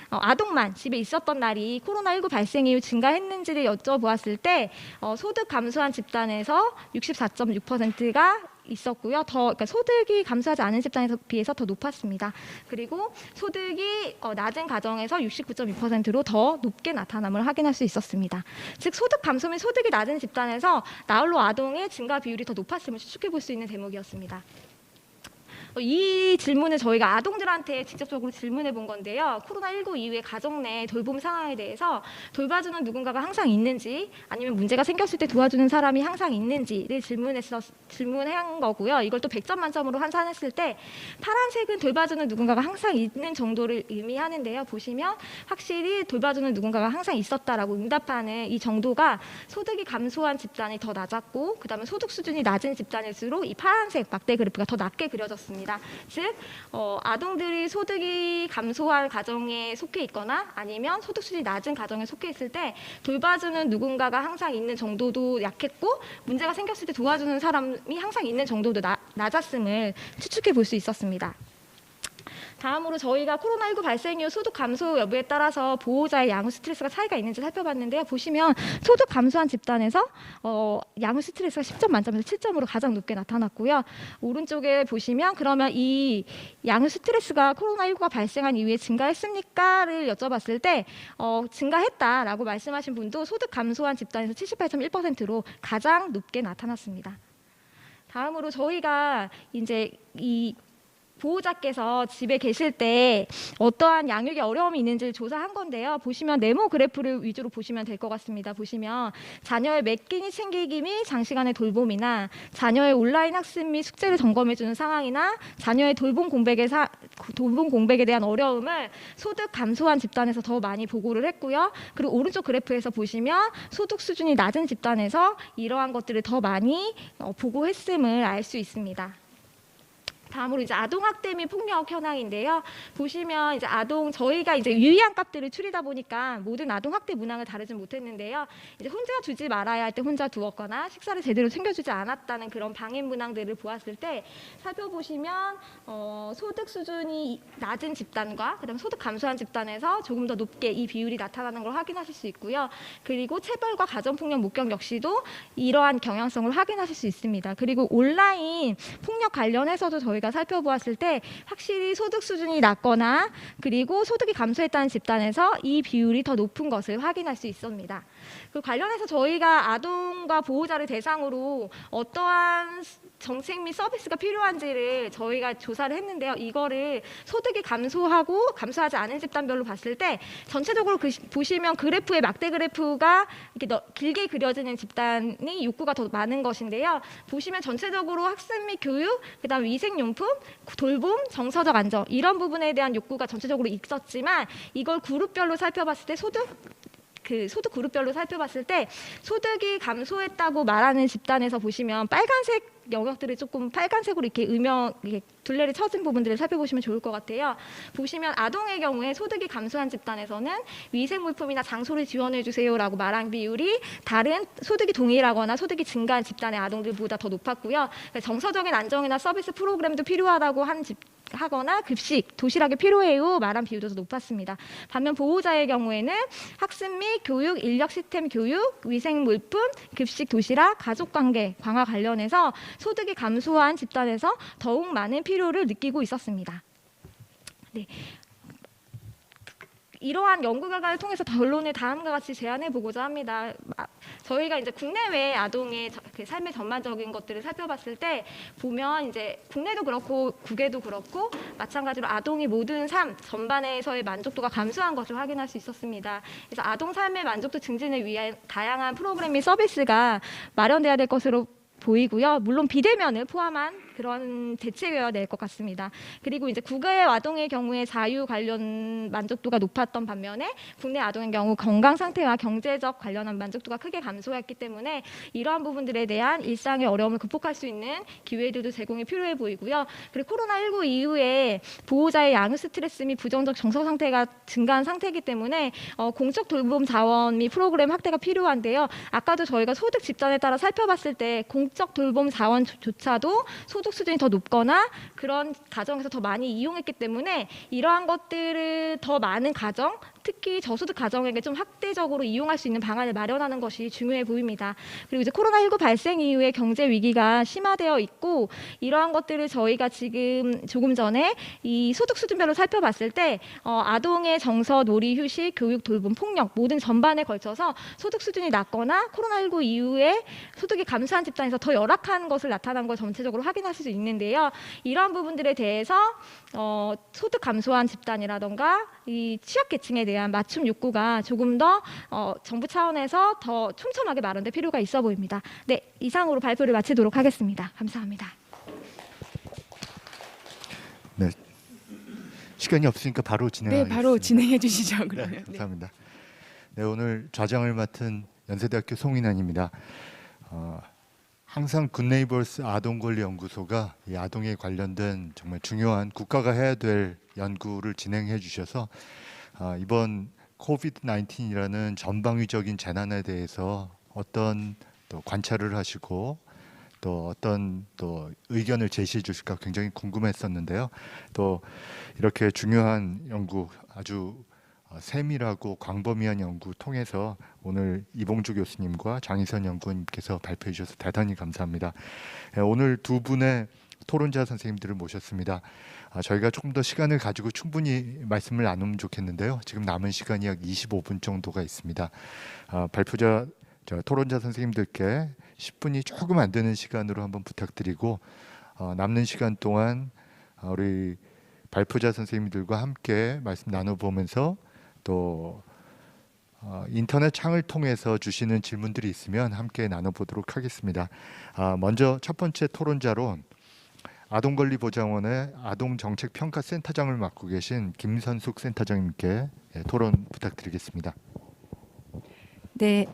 아동만 집에 있었던 날이 코로나19 발생 이후 증가했는지를 여쭤보았을 때 소득 감소한 집단에서 64.6%가 있었고요. 그러니까 소득이 감소하지 않은 집단에 비해서 더 높았습니다. 그리고 소득이 낮은 가정에서 69.2%로 더 높게 나타남을 확인할 수 있었습니다. 즉 소득 감소 및 소득이 낮은 집단에서 나홀로 아동의 증가 비율이 더 높았음을 추측해 볼 수 있는 대목이었습니다. 이 질문을 저희가 아동들한테 직접적으로 질문해 본 건데요. 코로나19 이후에 가정 내 돌봄 상황에 대해서 돌봐주는 누군가가 항상 있는지, 아니면 문제가 생겼을 때 도와주는 사람이 항상 있는지를 질문한 거고요. 이걸 또 100점 만점으로 환산했을 때 파란색은 돌봐주는 누군가가 항상 있는 정도를 의미하는데요. 보시면 확실히 돌봐주는 누군가가 항상 있었다라고 응답하는 이 정도가 소득이 감소한 집단이 더 낮았고, 그다음에 소득 수준이 낮은 집단일수록 이 파란색 막대 그래프가 더 낮게 그려졌습니다. 즉 아동들이 소득이 감소한 가정에 속해 있거나 아니면 소득 수준이 낮은 가정에 속해 있을 때 돌봐주는 누군가가 항상 있는 정도도 약했고, 문제가 생겼을 때 도와주는 사람이 항상 있는 정도도 낮았음을 추측해 볼 수 있었습니다. 다음으로 저희가 코로나19 발생 이후 소득 감소 여부에 따라서 보호자의 양육 스트레스가 차이가 있는지 살펴봤는데요. 보시면 소득 감소한 집단에서 양육 스트레스가 10점 만점에서 7점으로 가장 높게 나타났고요. 오른쪽에 보시면 그러면 이 양육 스트레스가 코로나19가 발생한 이후에 증가했습니까?를 여쭤봤을 때 증가했다라고 말씀하신 분도 소득 감소한 집단에서 78.1%로 가장 높게 나타났습니다. 다음으로 저희가 이제 이 보호자께서 집에 계실 때 어떠한 양육에 어려움이 있는지를 조사한 건데요. 보시면 네모 그래프를 위주로 보시면 될 것 같습니다. 보시면 자녀의 매 끼니 챙기기 및 장시간의 돌봄이나 자녀의 온라인 학습 및 숙제를 점검해주는 상황이나 자녀의 돌봄 공백에 대한 어려움을 소득 감소한 집단에서 더 많이 보고를 했고요. 그리고 오른쪽 그래프에서 보시면 소득 수준이 낮은 집단에서 이러한 것들을 더 많이 보고했음을 알 수 있습니다. 다음으로 이제 아동학대 및 폭력 현황인데요. 보시면 이제 저희가 이제 유의한 값들을 추리다 보니까 모든 아동학대 문항을 다루진 못했는데요. 이제 혼자 두지 말아야 할 때 혼자 두었거나 식사를 제대로 챙겨주지 않았다는 그런 방임 문항들을 보았을 때 살펴보시면 소득 수준이 낮은 집단과 그다음 소득 감소한 집단에서 조금 더 높게 이 비율이 나타나는 걸 확인하실 수 있고요. 그리고 체벌과 가정폭력 목격 역시도 이러한 경향성을 확인하실 수 있습니다. 그리고 온라인 폭력 관련해서도 저희가 살펴보았을 때 확실히 소득 수준이 낮거나 그리고 소득이 감소했다는 집단에서 이 비율이 더 높은 것을 확인할 수 있습니다. 그 관련해서 저희가 아동과 보호자를 대상으로 어떠한 정책 및 서비스가 필요한지를 저희가 조사를 했는데요. 이거를 소득이 감소하고 감소하지 않은 집단별로 봤을 때 전체적으로 보시면 그래프의 막대 그래프가 이렇게 길게 그려지는 집단이 욕구가 더 많은 것인데요. 보시면 전체적으로 학습 및 교육, 그다음 위생용품, 돌봄, 정서적 안정 이런 부분에 대한 욕구가 전체적으로 있었지만 이걸 그룹별로 살펴봤을 때 소득 그 소득 그룹별로 살펴봤을 때 소득이 감소했다고 말하는 집단에서 보시면 빨간색 영역들을 조금 빨간색으로 이렇게 이렇게 둘레를 쳐진 부분들을 살펴보시면 좋을 것 같아요. 보시면 아동의 경우에 소득이 감소한 집단에서는 위생물품이나 장소를 지원해 주세요라고 말한 비율이 다른 소득이 동일하거나 소득이 증가한 집단의 아동들보다 더 높았고요. 정서적인 안정이나 서비스 프로그램도 필요하다고 하거나 급식, 도시락이 필요해요 말한 비율도 더 높았습니다. 반면 보호자의 경우에는 학습 및 교육, 인력 시스템 교육, 위생 물품, 급식, 도시락, 가족관계 강화 관련해서 소득이 감소한 집단에서 더욱 많은 필요를 느끼고 있었습니다. 네. 이러한 연구 결과를 통해서 결론을 다음과 같이 제안해 보고자 합니다. 저희가 이제 국내외 아동의 그 삶의 전반적인 것들을 살펴봤을 때 보면 이제 국내도 그렇고 국외도 그렇고 마찬가지로 아동이 모든 삶 전반에서의 만족도가 감소한 것을 확인할 수 있었습니다. 그래서 아동 삶의 만족도 증진을 위한 다양한 프로그램 및 서비스가 마련돼야 될 것으로 보이고요. 물론 비대면을 포함한 그런 대책이어야 될 것 같습니다. 그리고 이제 국외 아동의 경우에 자유 관련 만족도가 높았던 반면에 국내 아동의 경우 건강 상태와 경제적 관련한 만족도가 크게 감소했기 때문에 이러한 부분들에 대한 일상의 어려움을 극복할 수 있는 기회들도 제공이 필요해 보이고요. 그리고 코로나19 이후에 보호자의 양육 스트레스 및 부정적 정서 상태가 증가한 상태이기 때문에 공적 돌봄 자원 및 프로그램 확대가 필요한데요. 아까도 저희가 소득 집단에 따라 살펴봤을 때 공적 돌봄 자원조차도 소득 수준이 더 높거나 그런 가정에서 더 많이 이용했기 때문에 이러한 것들을 더 많은 가정, 특히 저소득 가정에게 좀 확대적으로 이용할 수 있는 방안을 마련하는 것이 중요해 보입니다. 그리고 이제 코로나19 발생 이후에 경제 위기가 심화되어 있고 이러한 것들을 저희가 지금 조금 전에 이 소득 수준별로 살펴봤을 때 아동의 정서, 놀이, 휴식, 교육, 돌봄, 폭력 모든 전반에 걸쳐서 소득 수준이 낮거나 코로나19 이후에 소득이 감소한 집단에서 더 열악한 것을 나타난 걸 전체적으로 확인하실 수 있는데요. 이러한 부분들에 대해서 소득 감소한 집단이라던가 이 취약계층에 대한 맞춤 욕구가 조금 더 정부 차원에서 더 촘촘하게 마련될 필요가 있어 보입니다. 네, 이상으로 발표를 마치도록 하겠습니다. 감사합니다. 네, 시간이 없으니까 바로 진행하겠습니다. 네, 바로 진행해 주시죠. 그러면. 네, 감사합니다. 네, 오늘 좌장을 맡은 연세대학교 송인환입니다. 항상 굿네이버스 아동권리연구소가 이 아동에 관련된 정말 중요한 국가가 해야 될 연구를 진행해 주셔서 이번 코비드-19이라는 전방위적인 재난에 대해서 어떤 또 관찰을 하시고 또 어떤 또 의견을 제시해 주실까 굉장히 궁금했었는데요. 또 이렇게 중요한 연구 아주 세밀하고 광범위한 연구 통해서 오늘 이봉주 교수님과 장희선 연구원님께서 발표해 주셔서 대단히 감사합니다. 오늘 두 분의 토론자 선생님들을 모셨습니다. 저희가 조금 더 시간을 가지고 충분히 말씀을 나누면 좋겠는데요. 지금 남은 시간이 약 25분 정도가 있습니다. 토론자 선생님들께 10분이 조금 안 되는 시간으로 한번 부탁드리고 남는 시간 동안 우리 발표자 선생님들과 함께 말씀 나눠보면서 또 인터넷 창을 통해서 주시는 질문들이 있으면 함께 나눠보도록 하겠습니다. 먼저 첫 번째 토론자로 아동권리보장원의 아동정책평가센터장을 맡고 계신 김선숙 센터장님께 토론 부탁드리겠습니다. 네,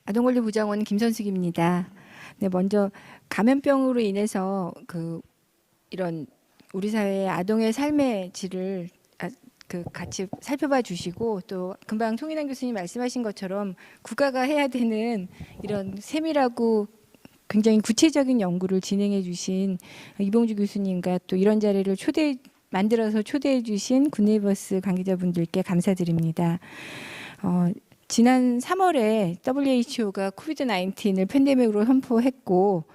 아동권리보장원 김선숙입니다. 네, 먼저 감염병으로 인해서 이런 우리 사회의 아동의 삶의 질을 같이 살펴봐 주시고 또 금방 송인환 교수님 말씀하신 것처럼 국가가 해야 되는 이런 세밀하고 굉장히 구체적인 연구를 진행해 주신 이봉주 교수님과 또 이런 자리를 만들어서 초대해 주신 굿네이버스 관계자분들께 감사드립니다. 지난 3월에 WHO가 코비드-19을 팬데믹으로 선포했고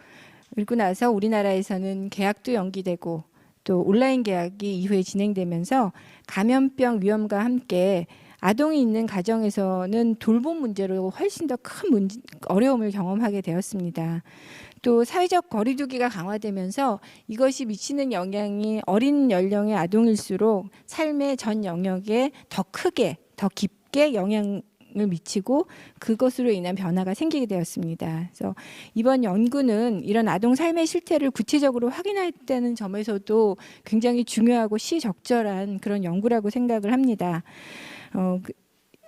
그리고 나서 우리나라에서는 개학도 연기되고 또 온라인 개학이 이후에 진행되면서 감염병 위험과 함께 아동이 있는 가정에서는 돌봄 문제로 훨씬 더 큰 어려움을 경험하게 되었습니다. 또 사회적 거리두기가 강화되면서 이것이 미치는 영향이 어린 연령의 아동일수록 삶의 전 영역에 더 크게, 더 깊게 영향을 미치고 그것으로 인한 변화가 생기게 되었습니다. 그래서 이번 연구는 이런 아동 삶의 실태를 구체적으로 확인했다는 점에서도 굉장히 중요하고 시적절한 그런 연구라고 생각을 합니다.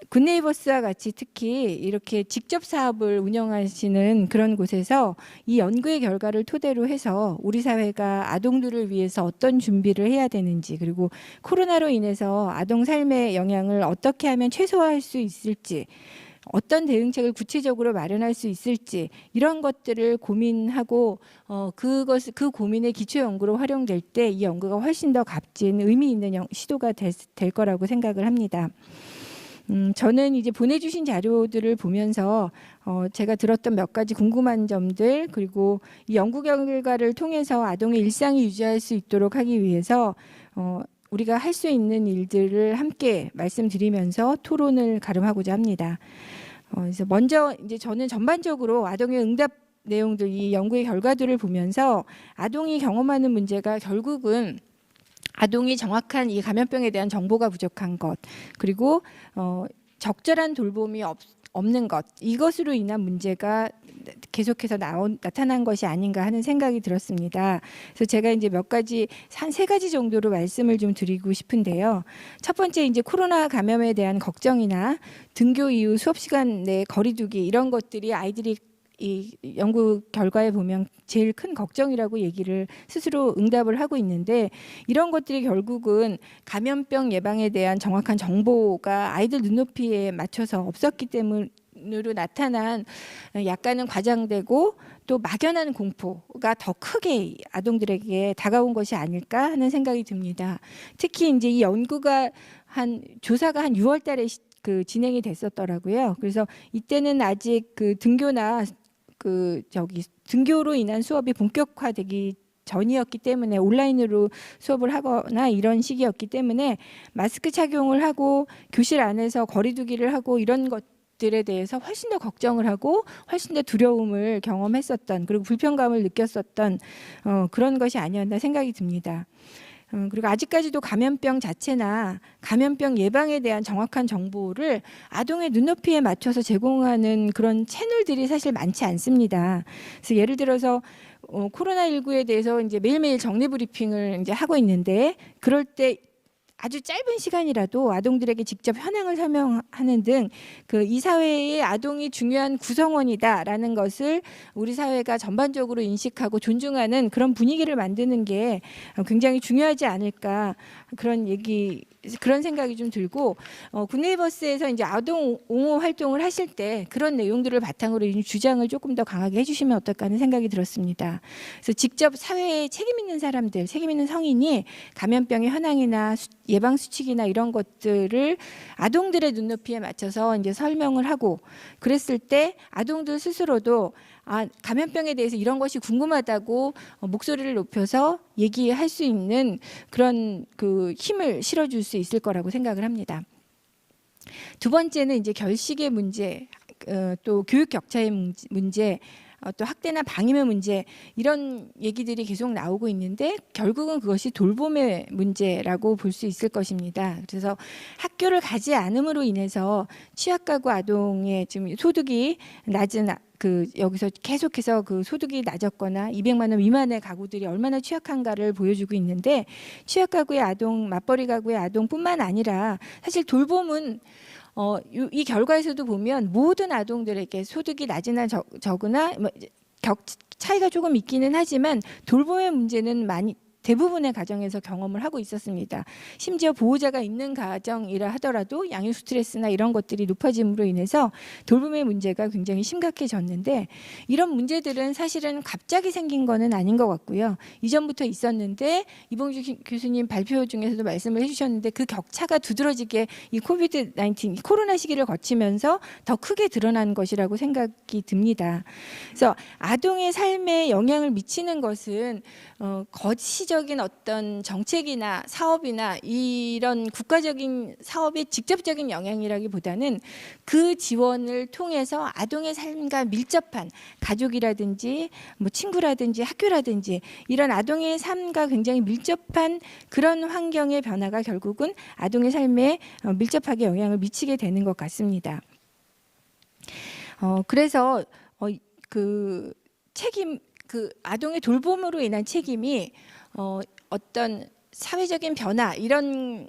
굿네이버스와 같이 특히 이렇게 직접 사업을 운영하시는 그런 곳에서 이 연구의 결과를 토대로 해서 우리 사회가 아동들을 위해서 어떤 준비를 해야 되는지, 그리고 코로나로 인해서 아동 삶의 영향을 어떻게 하면 최소화할 수 있을지, 어떤 대응책을 구체적으로 마련할 수 있을지, 이런 것들을 고민하고 그 고민의 기초 연구로 활용될 때 이 연구가 훨씬 더 값진 의미 있는 시도가 될 거라고 생각을 합니다. 저는 이제 보내주신 자료들을 보면서 제가 들었던 몇 가지 궁금한 점들, 그리고 이 연구 결과를 통해서 아동의 일상이 유지할 수 있도록 하기 위해서 우리가 할 수 있는 일들을 함께 말씀드리면서 토론을 가름하고자 합니다. 그래서 먼저 이제 저는 전반적으로 아동의 응답 내용들, 이 연구의 결과들을 보면서 아동이 경험하는 문제가 결국은 아동이 정확한 이 감염병에 대한 정보가 부족한 것, 그리고 적절한 돌봄이 없는 것, 이것으로 인한 문제가 계속해서 나타난 것이 아닌가 하는 생각이 들었습니다. 그래서 제가 이제 몇 가지, 한 3가지 정도로 말씀을 좀 드리고 싶은데요. 첫 번째, 이제 코로나 감염에 대한 걱정이나 등교 이후 수업 시간 내 거리두기, 이런 것들이 아이들이 이 연구 결과에 보면 제일 큰 걱정이라고 얘기를 스스로 응답을 하고 있는데, 이런 것들이 결국은 감염병 예방에 대한 정확한 정보가 아이들 눈높이에 맞춰서 없었기 때문으로 나타난 약간은 과장되고 또 막연한 공포가 더 크게 아동들에게 다가온 것이 아닐까 하는 생각이 듭니다. 특히 이제 이 연구가 조사가 한 6월 달에 진행이 됐었더라고요. 그래서 이때는 아직 등교나 등교로 인한 수업이 본격화되기 전이었기 때문에, 온라인으로 수업을 하거나 이런 시기였기 때문에 마스크 착용을 하고 교실 안에서 거리두기를 하고 이런 것들에 대해서 훨씬 더 걱정을 하고 훨씬 더 두려움을 경험했었던, 그리고 불편감을 느꼈었던 그런 것이 아니었나 생각이 듭니다. 그리고 아직까지도 감염병 자체나 감염병 예방에 대한 정확한 정보를 아동의 눈높이에 맞춰서 제공하는 그런 채널들이 사실 많지 않습니다. 그래서 예를 들어서 코로나19에 대해서 이제 매일매일 정례 브리핑을 이제 하고 있는데, 그럴 때 아주 짧은 시간이라도 아동들에게 직접 현황을 설명하는 등 이 사회의 아동이 중요한 구성원이다라는 것을 우리 사회가 전반적으로 인식하고 존중하는 그런 분위기를 만드는 게 굉장히 중요하지 않을까, 그런 생각이 좀 들고, 굿네이버스에서 이제 아동 옹호 활동을 하실 때 그런 내용들을 바탕으로 이 주장을 조금 더 강하게 해주시면 어떨까 하는 생각이 들었습니다. 그래서 직접 사회에 책임 있는 사람들, 책임 있는 성인이 감염병의 현황이나 예방 수칙이나 이런 것들을 아동들의 눈높이에 맞춰서 이제 설명을 하고, 그랬을 때 아동들 스스로도 감염병에 대해서 이런 것이 궁금하다고 목소리를 높여서 얘기할 수 있는 그런 힘을 실어줄 수 있을 거라고 생각을 합니다. 두 번째는 이제 결식의 문제, 또 교육 격차의 문제, 또 학대나 방임의 문제, 이런 얘기들이 계속 나오고 있는데 결국은 그것이 돌봄의 문제라고 볼 수 있을 것입니다. 그래서 학교를 가지 않음으로 인해서 취약가구 아동의 지금 소득이 낮은 여기서 계속해서 소득이 낮았거나 200만 원 미만의 가구들이 얼마나 취약한가를 보여주고 있는데, 취약가구의 아동, 맞벌이 가구의 아동뿐만 아니라 사실 돌봄은 이 결과에서도 보면 모든 아동들에게 소득이 낮으나 적으나 차이가 조금 있기는 하지만 돌봄의 문제는 대부분의 가정에서 경험을 하고 있었습니다. 심지어 보호자가 있는 가정이라 하더라도 양육 스트레스나 이런 것들이 높아짐으로 인해서 돌봄의 문제가 굉장히 심각해졌는데, 이런 문제들은 사실은 갑자기 생긴 거는 아닌 것 같고요. 이전부터 있었는데 이봉주 교수님 발표 중에서도 말씀을 해주셨는데, 그 격차가 두드러지게 이 코비드-19, 코로나 시기를 거치면서 더 크게 드러난 것이라고 생각이 듭니다. 그래서 아동의 삶에 영향을 미치는 것은 거시적인 어떤 정책이나 사업이나 이런 국가적인 사업의 직접적인 영향이라기보다는 그 지원을 통해서 아동의 삶과 밀접한 가족이라든지 친구라든지 학교라든지 이런 아동의 삶과 굉장히 밀접한 그런 환경의 변화가 결국은 아동의 삶에 밀접하게 영향을 미치게 되는 것 같습니다. 그래서 아동의 돌봄으로 인한 책임이 어떤 사회적인 변화 이런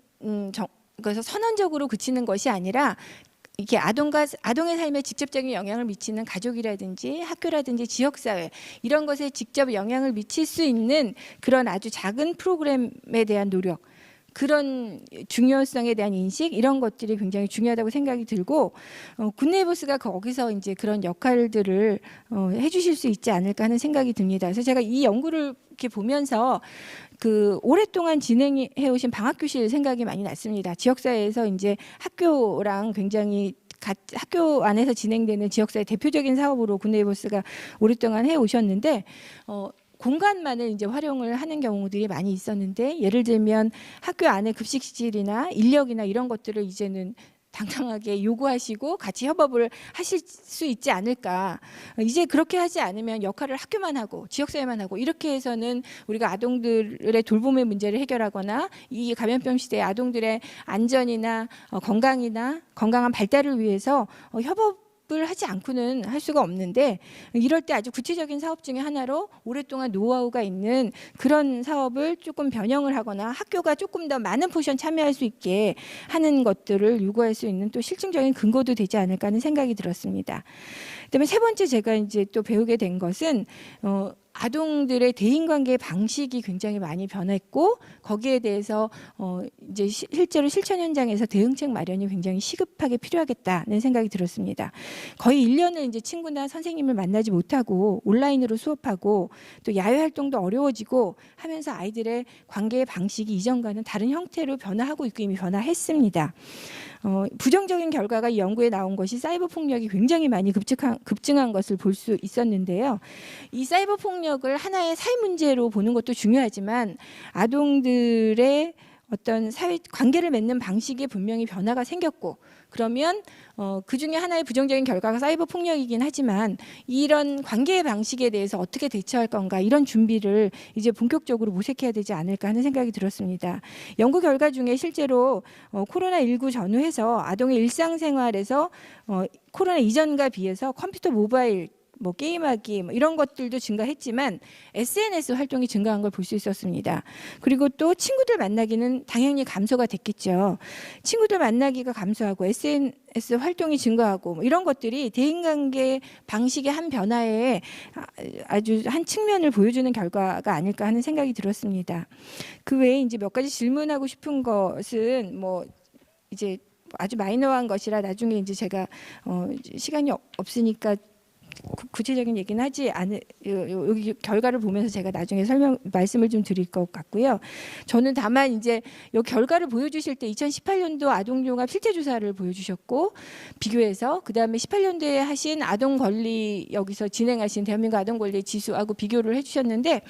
것에서 선언적으로 그치는 것이 아니라 이게 아동의 삶에 직접적인 영향을 미치는 가족이라든지 학교라든지 지역사회 이런 것에 직접 영향을 미칠 수 있는 그런 아주 작은 프로그램에 대한 노력, 그런 중요성에 대한 인식 이런 것들이 굉장히 중요하다고 생각이 들고 굿네이버스가 거기서 이제 그런 역할들을 해주실 수 있지 않을까 하는 생각이 듭니다. 그래서 제가 이 연구를 이렇게 보면서 그 오랫동안 진행해 오신 방학교실 생각이 많이 났습니다. 지역사회에서 이제 학교랑 굉장히 학교 안에서 진행되는 지역사회 대표적인 사업으로 굿네이버스가 오랫동안 해 오셨는데 공간만을 이제 활용을 하는 경우들이 많이 있었는데 예를 들면 학교 안에 급식실이나 인력이나 이런 것들을 이제는 당당하게 요구하시고 같이 협업을 하실 수 있지 않을까. 이제 그렇게 하지 않으면 역할을 학교만 하고 지역사회만 하고 이렇게 해서는 우리가 아동들의 돌봄의 문제를 해결하거나 이 감염병 시대에 아동들의 안전이나 건강이나 건강한 발달을 위해서 협업을 하지 않고는 할 수가 없는데 이럴 때 아주 구체적인 사업 중에 하나로 오랫동안 노하우가 있는 그런 사업을 조금 변형을 하거나 학교가 조금 더 많은 포션 참여할 수 있게 하는 것들을 요구할 수 있는 또 실증적인 근거도 되지 않을까 하는 생각이 들었습니다. 그다음에 세 번째 제가 이제 또 배우게 된 것은 아동들의 대인관계 방식이 굉장히 많이 변했고 거기에 대해서 이제 실제로 실천 현장에서 대응책 마련이 굉장히 시급하게 필요하겠다는 생각이 들었습니다. 거의 1년을 이제 친구나 선생님을 만나지 못하고 온라인으로 수업하고 또 야외 활동도 어려워지고 하면서 아이들의 관계의 방식이 이전과는 다른 형태로 변화하고 있고 이미 변화했습니다. 부정적인 결과가 이 연구에 나온 것이 사이버 폭력이 굉장히 많이 급증한 것을 볼 수 있었는데요. 이 사이버 폭력을 하나의 사회 문제로 보는 것도 중요하지만 아동들의 어떤 사회 관계를 맺는 방식에 분명히 변화가 생겼고 그러면 그 중에 하나의 부정적인 결과가 사이버 폭력이긴 하지만 이런 관계의 방식에 대해서 어떻게 대처할 건가 이런 준비를 이제 본격적으로 모색해야 되지 않을까 하는 생각이 들었습니다. 연구 결과 중에 실제로 코로나19 전후해서 아동의 일상생활에서 코로나 이전과 비해서 컴퓨터 모바일 뭐 게임하기 뭐 이런 것들도 증가했지만 SNS 활동이 증가한 걸 볼 수 있었습니다. 그리고 또 친구들 만나기는 당연히 감소가 됐겠죠. 친구들 만나기가 감소하고 SNS 활동이 증가하고 뭐 이런 것들이 대인관계 방식의 한 변화에 아주 한 측면을 보여주는 결과가 아닐까 하는 생각이 들었습니다. 그 외에 이제 몇 가지 질문하고 싶은 것은 뭐 이제 아주 마이너한 것이라 나중에 이제 제가 시간이 없으니까 구체적인 얘기는 하지 않을 여기 결과를 보면서 제가 나중에 말씀을 좀 드릴 것 같고요. 저는 다만 이제 이 결과를 보여주실 때 2018년도 아동종합 실태조사를 보여주셨고 비교해서 그 다음에 18년도에 하신 아동 권리 여기서 진행하신 대한민국 아동 권리 지수하고 비교를 해주셨는데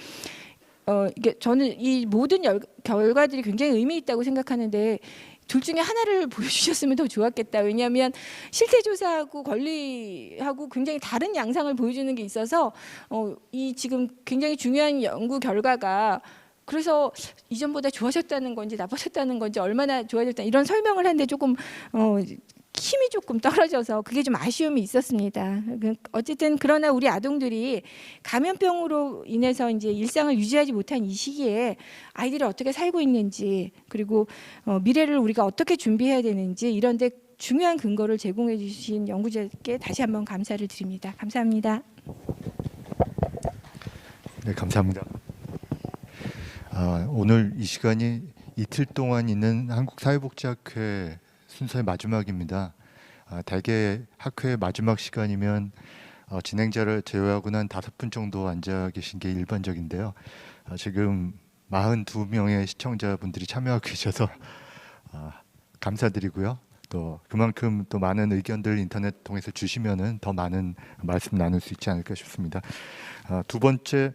이게 저는 이 모든 결과들이 굉장히 의미 있다고 생각하는데. 둘 중에 하나를 보여주셨으면 더 좋았겠다. 왜냐하면 실태조사하고 권리하고 굉장히 다른 양상을 보여주는 게 있어서 이 지금 굉장히 중요한 연구 결과가 그래서 이전보다 좋아졌다는 건지 나빠졌다는 건지 얼마나 좋아졌다 이런 설명을 하는데 조금 힘이 조금 떨어져서 그게 좀 아쉬움이 있었습니다. 어쨌든 그러나 우리 아동들이 감염병으로 인해서 이제 일상을 유지하지 못한 이 시기에 아이들이 어떻게 살고 있는지 그리고 미래를 우리가 어떻게 준비해야 되는지 이런 데 중요한 근거를 제공해 주신 연구자께 다시 한번 감사를 드립니다. 감사합니다. 네, 감사합니다. 오늘 이 시간이 이틀 동안 있는 한국사회복지학회 순서의 마지막입니다. 대개 학회의 마지막 시간이면 진행자를 제외하고는 한 5분 정도 앉아 계신 게 일반적인데요. 지금 42명의 시청자분들이 참여하고 계셔서 감사드리고요. 또 그만큼 또 많은 의견들 인터넷 통해서 주시면은 더 많은 말씀 나눌 수 있지 않을까 싶습니다. 두 번째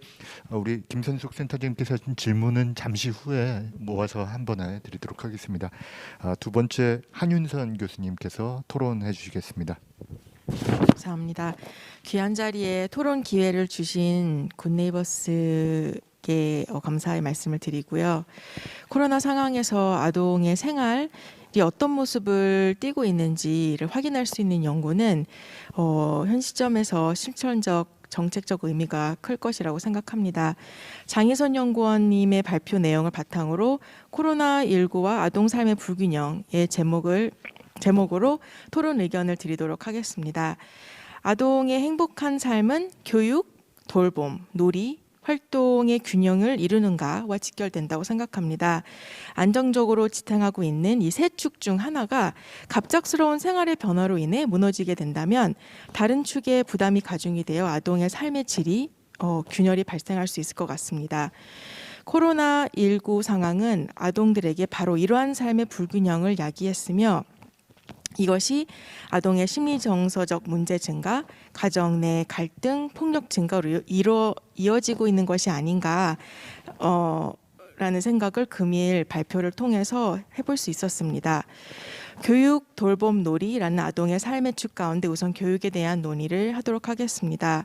우리 김선숙 센터장님께서 하신 질문은 잠시 후에 모아서 한 번에 드리도록 하겠습니다. 두 번째 한윤선 교수님께서 토론해 주시겠습니다. 감사합니다. 귀한 자리에 토론 기회를 주신 굿네이버스께 감사의 말씀을 드리고요. 코로나 상황에서 아동의 생활 어떤 모습을 띠고 있는지를 확인할 수 있는 연구는 현 시점에서 실천적 정책적 의미가 클 것이라고 생각합니다. 장희선 연구원님의 발표 내용을 바탕으로 코로나19와 아동 삶의 불균형의 제목을 제목으로 토론 의견을 드리도록 하겠습니다. 아동의 행복한 삶은 교육, 돌봄, 놀이, 활동의 균형을 이루는가와 직결된다고 생각합니다. 안정적으로 지탱하고 있는 이 세 축 중 하나가 갑작스러운 생활의 변화로 인해 무너지게 된다면 다른 축에 부담이 가중이 되어 아동의 삶의 질이 균열이 발생할 수 있을 것 같습니다. 코로나19 상황은 아동들에게 바로 이러한 삶의 불균형을 야기했으며 이것이 아동의 심리정서적 문제 증가, 가정 내 갈등, 폭력 증가로 이어지고 있는 것이 아닌가 라는 생각을 금일 발표를 통해서 해볼 수 있었습니다. 교육, 돌봄, 놀이라는 아동의 삶의 축 가운데 우선 교육에 대한 논의를 하도록 하겠습니다.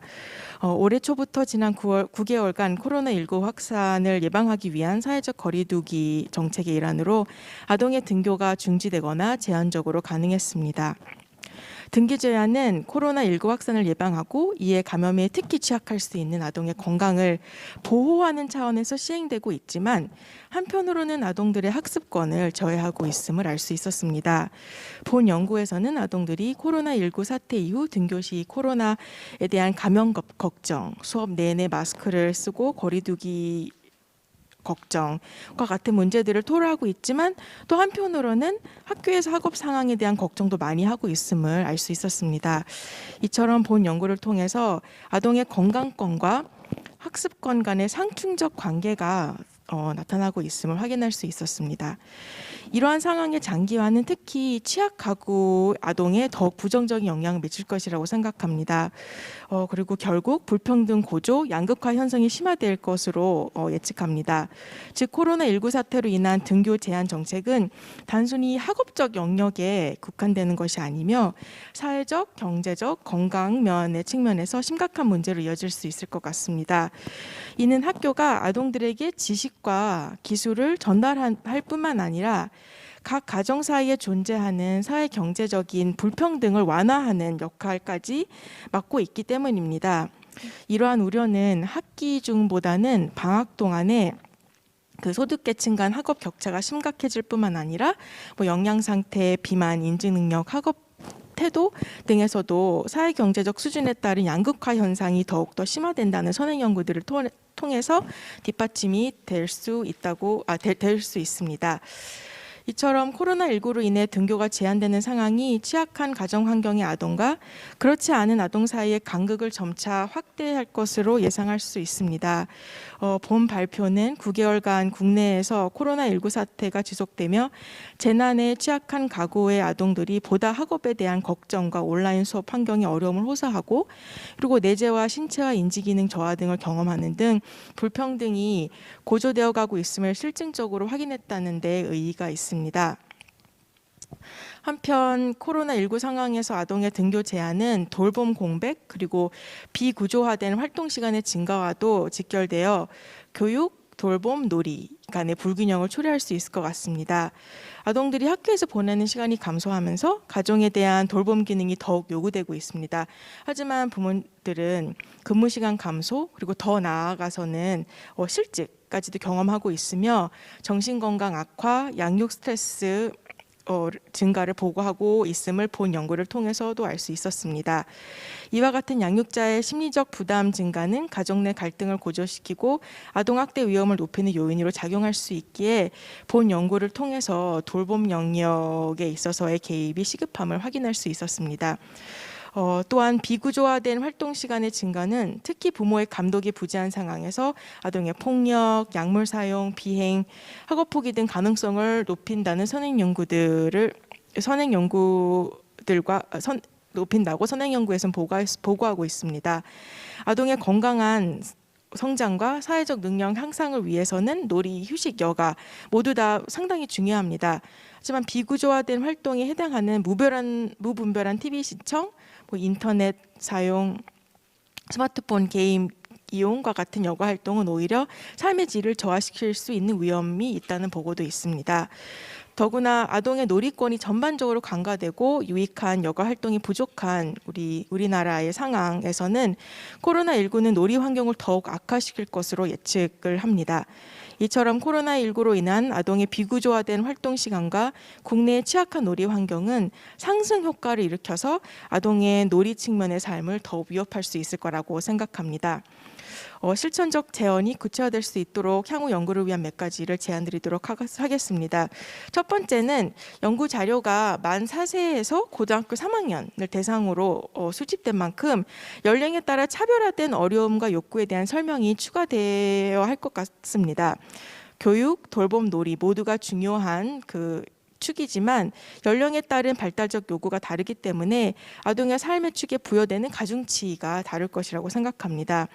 올해 초부터 지난 9개월간 코로나19 확산을 예방하기 위한 사회적 거리두기 정책의 일환으로 아동의 등교가 중지되거나 제한적으로 가능했습니다. 등교 제한은 코로나19 확산을 예방하고 이에 감염에 특히 취약할 수 있는 아동의 건강을 보호하는 차원에서 시행되고 있지만 한편으로는 아동들의 학습권을 저해하고 있음을 알 수 있었습니다. 본 연구에서는 아동들이 코로나19 사태 이후 등교 시 코로나에 대한 감염 걱정, 수업 내내 마스크를 쓰고 거리두기 걱정과 같은 문제들을 토로하고 있지만 또 한편으로는 학교에서 학업 상황에 대한 걱정도 많이 하고 있음을 알 수 있었습니다. 이처럼 본 연구를 통해서 아동의 건강권과 학습권 간의 상충적 관계가 나타나고 있음을 확인할 수 있었습니다. 이러한 상황의 장기화는 특히 취약하고 아동에 더욱 부정적인 영향을 미칠 것이라고 생각합니다. 그리고 결국 불평등 고조, 양극화 현상이 심화될 것으로 예측합니다. 즉 코로나19 사태로 인한 등교 제한 정책은 단순히 학업적 영역에 국한되는 것이 아니며 사회적, 경제적, 건강 면의 측면에서 심각한 문제로 이어질 수 있을 것 같습니다. 이는 학교가 아동들에게 지식과 기술을 전달할 뿐만 아니라 각 가정 사이에 존재하는 사회 경제적인 불평등을 완화하는 역할까지 맡고 있기 때문입니다. 이러한 우려는 학기 중보다는 방학 동안에 그 소득계층 간 학업 격차가 심각해질 뿐만 아니라 영양 상태, 비만, 인지 능력, 학업 태도 등에서도 사회 경제적 수준에 따른 양극화 현상이 더욱더 심화된다는 선행 연구들을 통해서 뒷받침이 될 수 있습니다. 이처럼 코로나19로 인해 등교가 제한되는 상황이 취약한 가정 환경의 아동과 그렇지 않은 아동 사이의 간극을 점차 확대할 것으로 예상할 수 있습니다. 본 발표는 9개월간 국내에서 코로나19 사태가 지속되며 재난에 취약한 가구의 아동들이 보다 학업에 대한 걱정과 온라인 수업 환경의 어려움을 호소하고 그리고 내재와 신체와 인지기능 저하 등을 경험하는 등 불평등이 고조되어 가고 있음을 실증적으로 확인했다는 데 의의가 있습니다. 한편 코로나19 상황에서 아동의 등교 제한은 돌봄 공백 그리고 비구조화된 활동 시간의 증가와도 직결되어 교육, 돌봄, 놀이 간의 불균형을 초래할 수 있을 것 같습니다. 아동들이 학교에서 보내는 시간이 감소하면서 가정에 대한 돌봄 기능이 더욱 요구되고 있습니다. 하지만 부모들은 근무 시간 감소 그리고 더 나아가서는 실직까지도 경험하고 있으며 정신건강 악화, 양육 스트레스 증가를 보고하고 있음을 본 연구를 통해서도 알 수 있었습니다. 이와 같은 양육자의 심리적 부담 증가는 가정 내 갈등을 고조시키고 아동학대 위험을 높이는 요인으로 작용할 수 있기에 본 연구를 통해서 돌봄 영역에 있어서의 개입이 시급함을 확인할 수 있었습니다. 또한 비구조화된 활동 시간의 증가는 특히 부모의 감독이 부재한 상황에서 아동의 폭력, 약물 사용, 비행, 학업 포기 등 가능성을 높인다는 높인다고 선행 연구에서는 보고하고 있습니다. 아동의 건강한 성장과 사회적 능력 향상을 위해서는 놀이, 휴식, 여가 모두 다 상당히 중요합니다. 하지만 비구조화된 활동에 해당하는 무분별한 TV 시청, 인터넷 사용, 스마트폰 게임 이용과 같은 여가 활동은 오히려 삶의 질을 저하시킬 수 있는 위험이 있다는 보고도 있습니다. 더구나 아동의 놀이권이 전반적으로 간과되고 유익한 여가 활동이 부족한 우리나라의 상황에서는 코로나19는 놀이 환경을 더욱 악화시킬 것으로 예측을 합니다. 이처럼 코로나19로 인한 아동의 비구조화된 활동 시간과 국내의 취약한 놀이 환경은 상승 효과를 일으켜서 아동의 놀이 측면의 삶을 더욱 위협할 수 있을 거라고 생각합니다. 실천적 제언이 구체화될 수 있도록 향후 연구를 위한 몇 가지를 제안드리도록 하겠습니다. 첫 번째는 연구 자료가 만 4세에서 고등학교 3학년을 대상으로 수집된 만큼 연령에 따라 차별화된 어려움과 욕구에 대한 설명이 추가되어야 할 것 같습니다. 교육, 돌봄, 놀이 모두가 중요한 축이지만 연령에 따른 발달적 요구가 다르기 때문에 아동의 삶의 축에 부여되는 가중치가 다를 것이라고 생각합니다.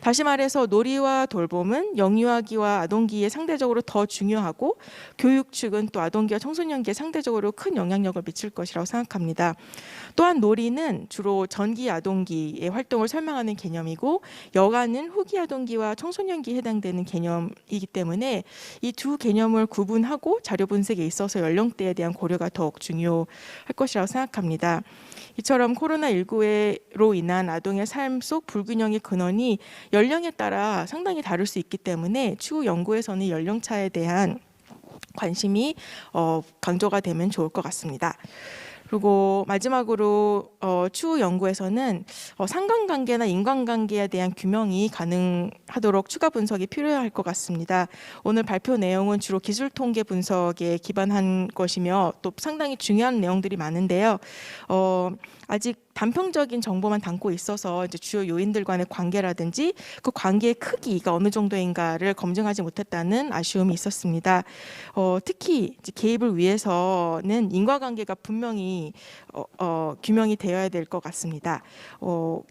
다시 말해서 놀이와 돌봄은 영유아기와 아동기에 상대적으로 더 중요하고 교육 축은 또 아동기와 청소년기에 상대적으로 큰 영향력을 미칠 것이라고 생각합니다. 또한 놀이는 주로 전기 아동기의 활동을 설명하는 개념이고 여가는 후기 아동기와 청소년기에 해당되는 개념이기 때문에 이 두 개념을 구분하고 자료 분석에 있어서 연령대에 대한 고려가 더욱 중요할 것이라고 생각합니다. 이처럼 코로나19로 인한 아동의 삶 속 불균형의 근원이 연령에 따라 상당히 다를 수 있기 때문에 추후 연구에서는 연령차에 대한 관심이 강조가 되면 좋을 것 같습니다. 그리고 마지막으로 추후 연구에서는 상관관계나 인과관계에 대한 규명이 가능하도록 추가 분석이 필요할 것 같습니다. 오늘 발표 내용은 주로 기술 통계 분석에 기반한 것이며 또 상당히 중요한 내용들이 많은데요. 아직 단편적인 정보만 담고 있어서 이제 주요 요인들 간의 관계라든지 그 관계의 크기가 어느 정도인가를 검증하지 못했다는 아쉬움이 있었습니다. 특히 이제 개입을 위해서는 인과관계가 분명히 규명이 되어야 될 것 같습니다.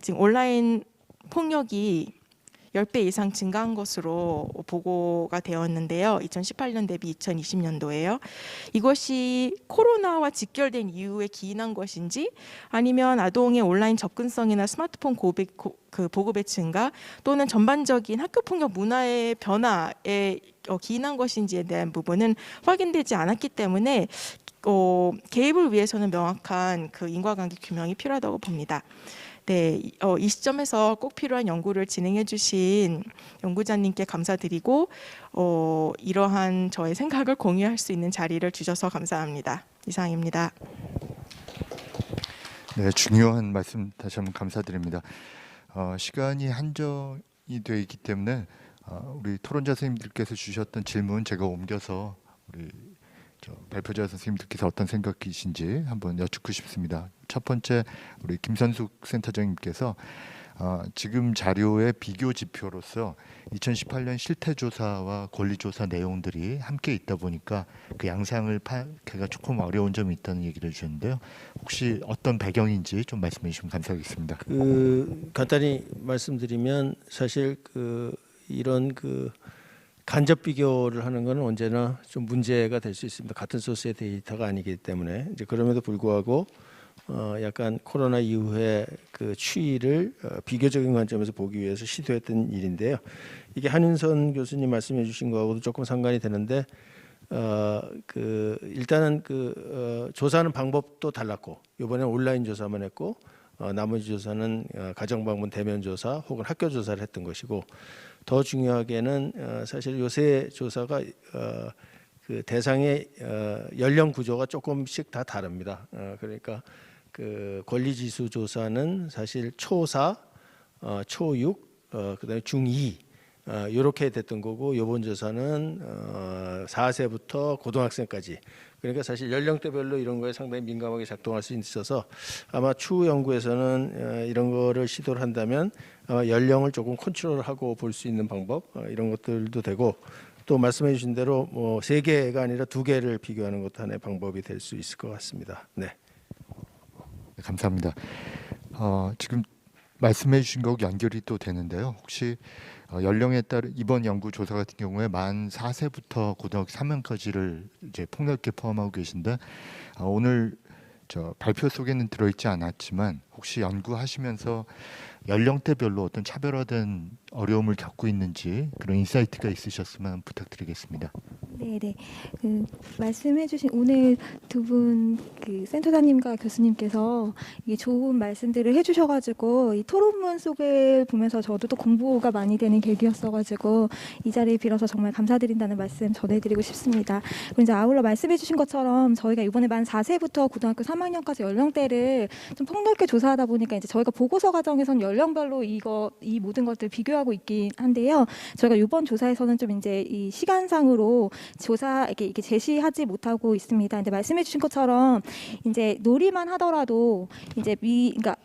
지금 온라인 폭력이 10배 이상 증가한 것으로 보고가 되었는데요. 2018년 대비 2020년도에요. 이것이 코로나와 직결된 이유에 기인한 것인지 아니면 아동의 온라인 접근성이나 스마트폰 보급의 증가 또는 전반적인 학교폭력 문화의 변화에 기인한 것인지에 대한 부분은 확인되지 않았기 때문에 개입을 위해서는 명확한 인과관계 규명이 필요하다고 봅니다. 네, 이 시점에서 꼭 필요한 연구를 진행해 주신 연구자님께 감사드리고 이러한 저의 생각을 공유할 수 있는 자리를 주셔서 감사합니다. 이상입니다. 네, 중요한 말씀 다시 한번 감사드립니다. 시간이 한정이 되어 있기 때문에 우리 토론자 선생님들께서 주셨던 질문 제가 옮겨서 우리 발표자 선생님들께서 어떤 생각이신지 한번 여쭙고 싶습니다. 첫 번째 우리 김선숙 센터장님께서 지금 자료의 비교 지표로서 2018년 실태조사와 권리조사 내용들이 함께 있다 보니까 그 양상을 파악하기가 조금 어려운 점이 있다는 얘기를 해주셨는데요. 혹시 어떤 배경인지 좀 말씀해 주시면 감사하겠습니다. 간단히 말씀드리면 사실 이런 간접 비교를 하는 것은 언제나 좀 문제가 될 수 있습니다. 같은 소스의 데이터가 아니기 때문에 이제 그럼에도 불구하고 약간 코로나 이후에 그 추이를 비교적인 관점에서 보기 위해서 시도했던 일인데요. 이게 한윤선 교수님 말씀해 주신 거하고도 조금 상관이 되는데 일단은 조사하는 방법도 달랐고 이번에 온라인 조사만 했고 나머지 조사는 가정 방문 대면 조사 혹은 학교 조사를 했던 것이고 더 중요하게는 사실 요새 조사가 그 대상의 연령 구조가 조금씩 다 다릅니다. 그러니까 그 권리지수 조사는 사실 초4, 초6, 그다음에 중2 이렇게 됐던 거고 이번 조사는 4세부터 고등학생까지. 그러니까 사실 연령대별로 이런 거에 상당히 민감하게 작동할 수 있어서 아마 추후 연구에서는 이런 거를 시도를 한다면 연령을 조금 컨트롤하고 볼 수 있는 방법 이런 것들도 되고 또 말씀해 주신 대로 뭐 3개가 아니라 2개를 비교하는 것도 하나의 방법이 될 수 있을 것 같습니다. 네. 네, 감사합니다. 지금 말씀해 주신 거 연결이 또 되는데요. 혹시 연령에 따른 이번 연구 조사 같은 경우에 만 4세부터 고등학교 3학년까지를 이제 폭넓게 포함하고 계신데 오늘 발표 속에는 들어있지 않았지만 혹시 연구하시면서 연령대별로 어떤 차별화된 어려움을 겪고 있는지 그런 인사이트가 있으셨으면 부탁드리겠습니다. 네, 네네. 그 말씀해주신 오늘 두 분 그 센터장님과 교수님께서 이게 좋은 말씀들을 해주셔가지고 이 토론문 속을 보면서 저도 또 공부가 많이 되는 계기였어가지고 이 자리에 빌어서 정말 감사드린다는 말씀 전해드리고 싶습니다. 그리고 이제 아울러 말씀해주신 것처럼 저희가 이번에 만 4세부터 고등학교 3학년까지 연령대를 좀 폭넓게 조사하다 보니까 이제 저희가 보고서 과정에서는 연령별로 이 모든 것들 비교하고 있긴 한데요. 저희가 이번 조사에서는 좀 이제 이 시간상으로 이렇게 제시하지 못하고 있습니다. 근데 말씀해주신 것처럼 이제 놀이만 하더라도 이제 그러니까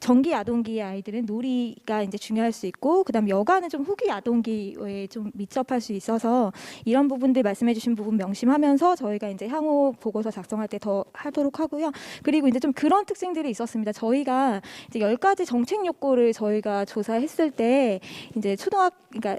정기 아동기의 아이들은 놀이가 이제 중요할 수 있고, 그다음 여가는 좀 후기 아동기에 좀 밀접할 수 있어서 이런 부분들 말씀해주신 부분 명심하면서 저희가 이제 향후 보고서 작성할 때 더 하도록 하고요. 그리고 이제 좀 그런 특징들이 있었습니다. 저희가 이제 10가지 정책 요구를 저희가 조사했을 때 이제 그러니까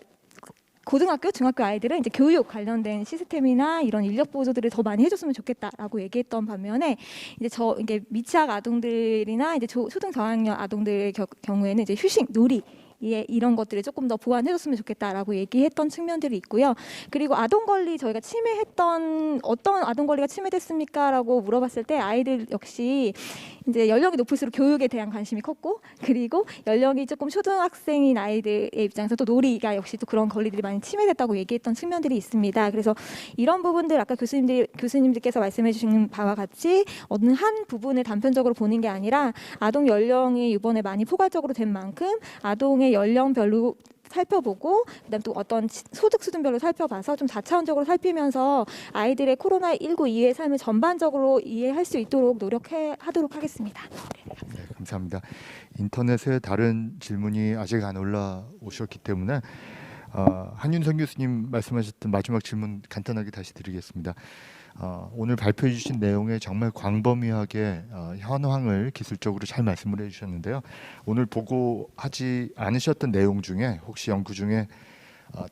고등학교, 중학교 아이들은 이제 교육 관련된 시스템이나 이런 인력 보조들을 더 많이 해줬으면 좋겠다라고 얘기했던 반면에 이제 이게 미취학 아동들이나 이제 초등 저학년 아동들의 경우에는 이제 휴식, 놀이 이런 것들을 조금 더 보완해줬으면 좋겠다라고 얘기했던 측면들이 있고요. 그리고 아동 권리 저희가 어떤 아동 권리가 침해됐습니까라고 물어봤을 때 아이들 역시 이제 연령이 높을수록 교육에 대한 관심이 컸고, 그리고 연령이 조금 초등학생인 아이들의 입장에서 또 놀이가 역시 또 그런 권리들이 많이 침해됐다고 얘기했던 측면들이 있습니다. 그래서 이런 부분들 아까 교수님들께서 말씀해 주신 바와 같이 어느 한 부분을 단편적으로 보는 게 아니라 아동 연령이 이번에 많이 포괄적으로 된 만큼 아동의 연령별로 살펴보고 그다음 또 어떤 소득 수준별로 살펴봐서 좀 4차원적으로 살피면서 아이들의 코로나19 이후의 삶을 전반적으로 이해할 수 있도록 노력하도록 하겠습니다. 네, 감사합니다. 인터넷에 다른 질문이 아직 안 올라오셨기 때문에 한윤성 교수님 말씀하셨던 마지막 질문 간단하게 다시 드리겠습니다. 오늘 발표해 주신 내용에 정말 광범위하게 현황을 기술적으로 잘 말씀을 해주셨는데요. 오늘 보고하지 않으셨던 내용 중에 혹시 연구 중에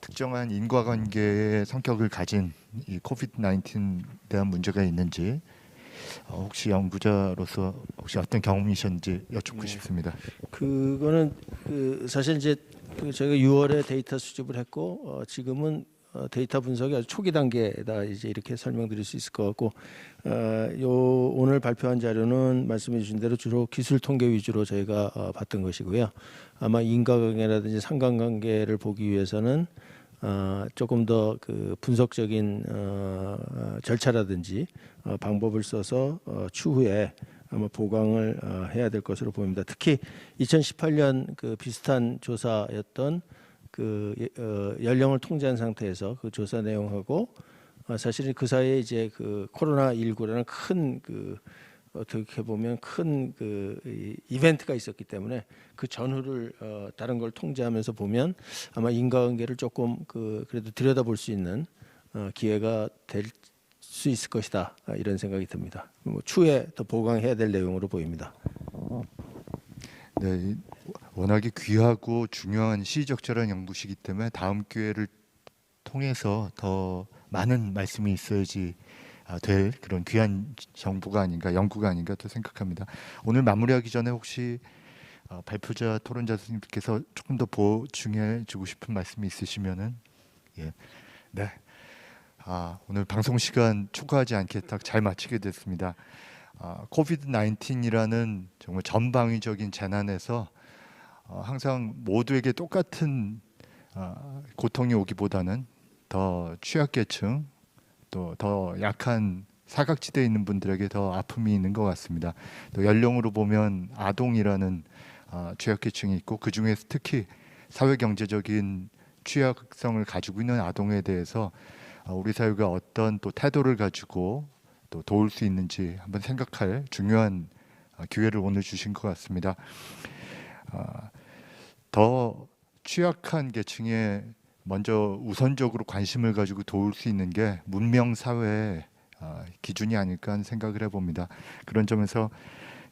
특정한 인과관계의 성격을 가진 이 코비드-19에 대한 문제가 있는지 혹시 연구자로서 혹시 어떤 경험이셨는지 여쭙고 싶습니다. 그거는 사실 이제 저희가 6월에 데이터 수집을 했고 지금은 데이터 분석이 아주 초기 단계다 이제 이렇게 설명드릴 수 있을 것 같고 오늘 발표한 자료는 말씀해 주신 대로 주로 기술 통계 위주로 저희가 봤던 것이고요. 아마 인과관계라든지 상관관계를 보기 위해서는 조금 더 그 분석적인 절차라든지 방법을 써서 추후에 아마 보강을 해야 될 것으로 보입니다. 특히 2018년 그 비슷한 조사였던 연령을 통제한 상태에서 그 조사 내용하고 사실은 그 사이에 이제 그 코로나19라는 큰 어떻게 보면 큰 이벤트가 있었기 때문에 그 전후를 다른 걸 통제하면서 보면 아마 인과관계를 조금 그래도 들여다볼 수 있는 기회가 될 수 있을 것이다 이런 생각이 듭니다. 추후에 더 보강해야 될 내용으로 보입니다. 네, 워낙에 귀하고 중요한 시의적절한 연구시기 때문에 다음 기회를 통해서 더 많은 말씀이 있어야지 될 그런 귀한 정보가 아닌가, 연구가 아닌가 또 생각합니다. 오늘 마무리하기 전에 혹시 발표자 토론자 선생님께서 조금 더 보충해 주고 싶은 말씀이 있으시면은 네. 오늘 방송 시간 초과하지 않게 딱 잘 마치게 됐습니다. 코비드-19이라는 정말 전방위적인 재난에서 항상 모두에게 똑같은 고통이 오기보다는 더 취약계층 또 더 약한 사각지대에 있는 분들에게 더 아픔이 있는 것 같습니다. 또 연령으로 보면 아동이라는 취약계층이 있고 그 중에서 특히 사회경제적인 취약성을 가지고 있는 아동에 대해서 우리 사회가 어떤 또 태도를 가지고 또 도울 수 있는지 한번 생각할 중요한 기회를 오늘 주신 것 같습니다. 더 취약한 계층에 먼저 우선적으로 관심을 가지고 도울 수 있는 게 문명 사회의 기준이 아닐까 하는 생각을 해봅니다. 그런 점에서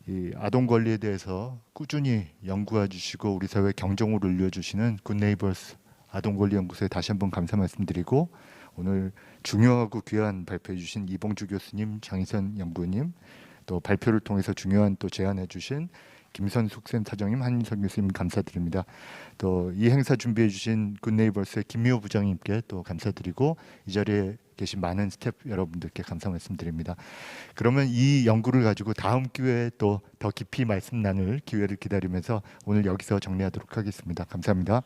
이 아동 권리에 대해서 꾸준히 연구해 주시고 우리 사회 경종을 울려주시는 굿네이버스 아동권리연구소에 다시 한번 감사 말씀드리고 오늘 중요하고 귀한 발표해 주신 이봉주 교수님, 장희선 연구님, 또 발표를 통해서 중요한 또 제안해 주신 김선숙 센터장님, 한인석 교수님 감사드립니다. 또 이 행사 준비해 주신 굿네이버스의 김미호 부장님께 또 감사드리고 이 자리에 계신 많은 스태프 여러분들께 감사 말씀드립니다. 그러면 이 연구를 가지고 다음 기회에 또 더 깊이 말씀 나눌 기회를 기다리면서 오늘 여기서 정리하도록 하겠습니다. 감사합니다.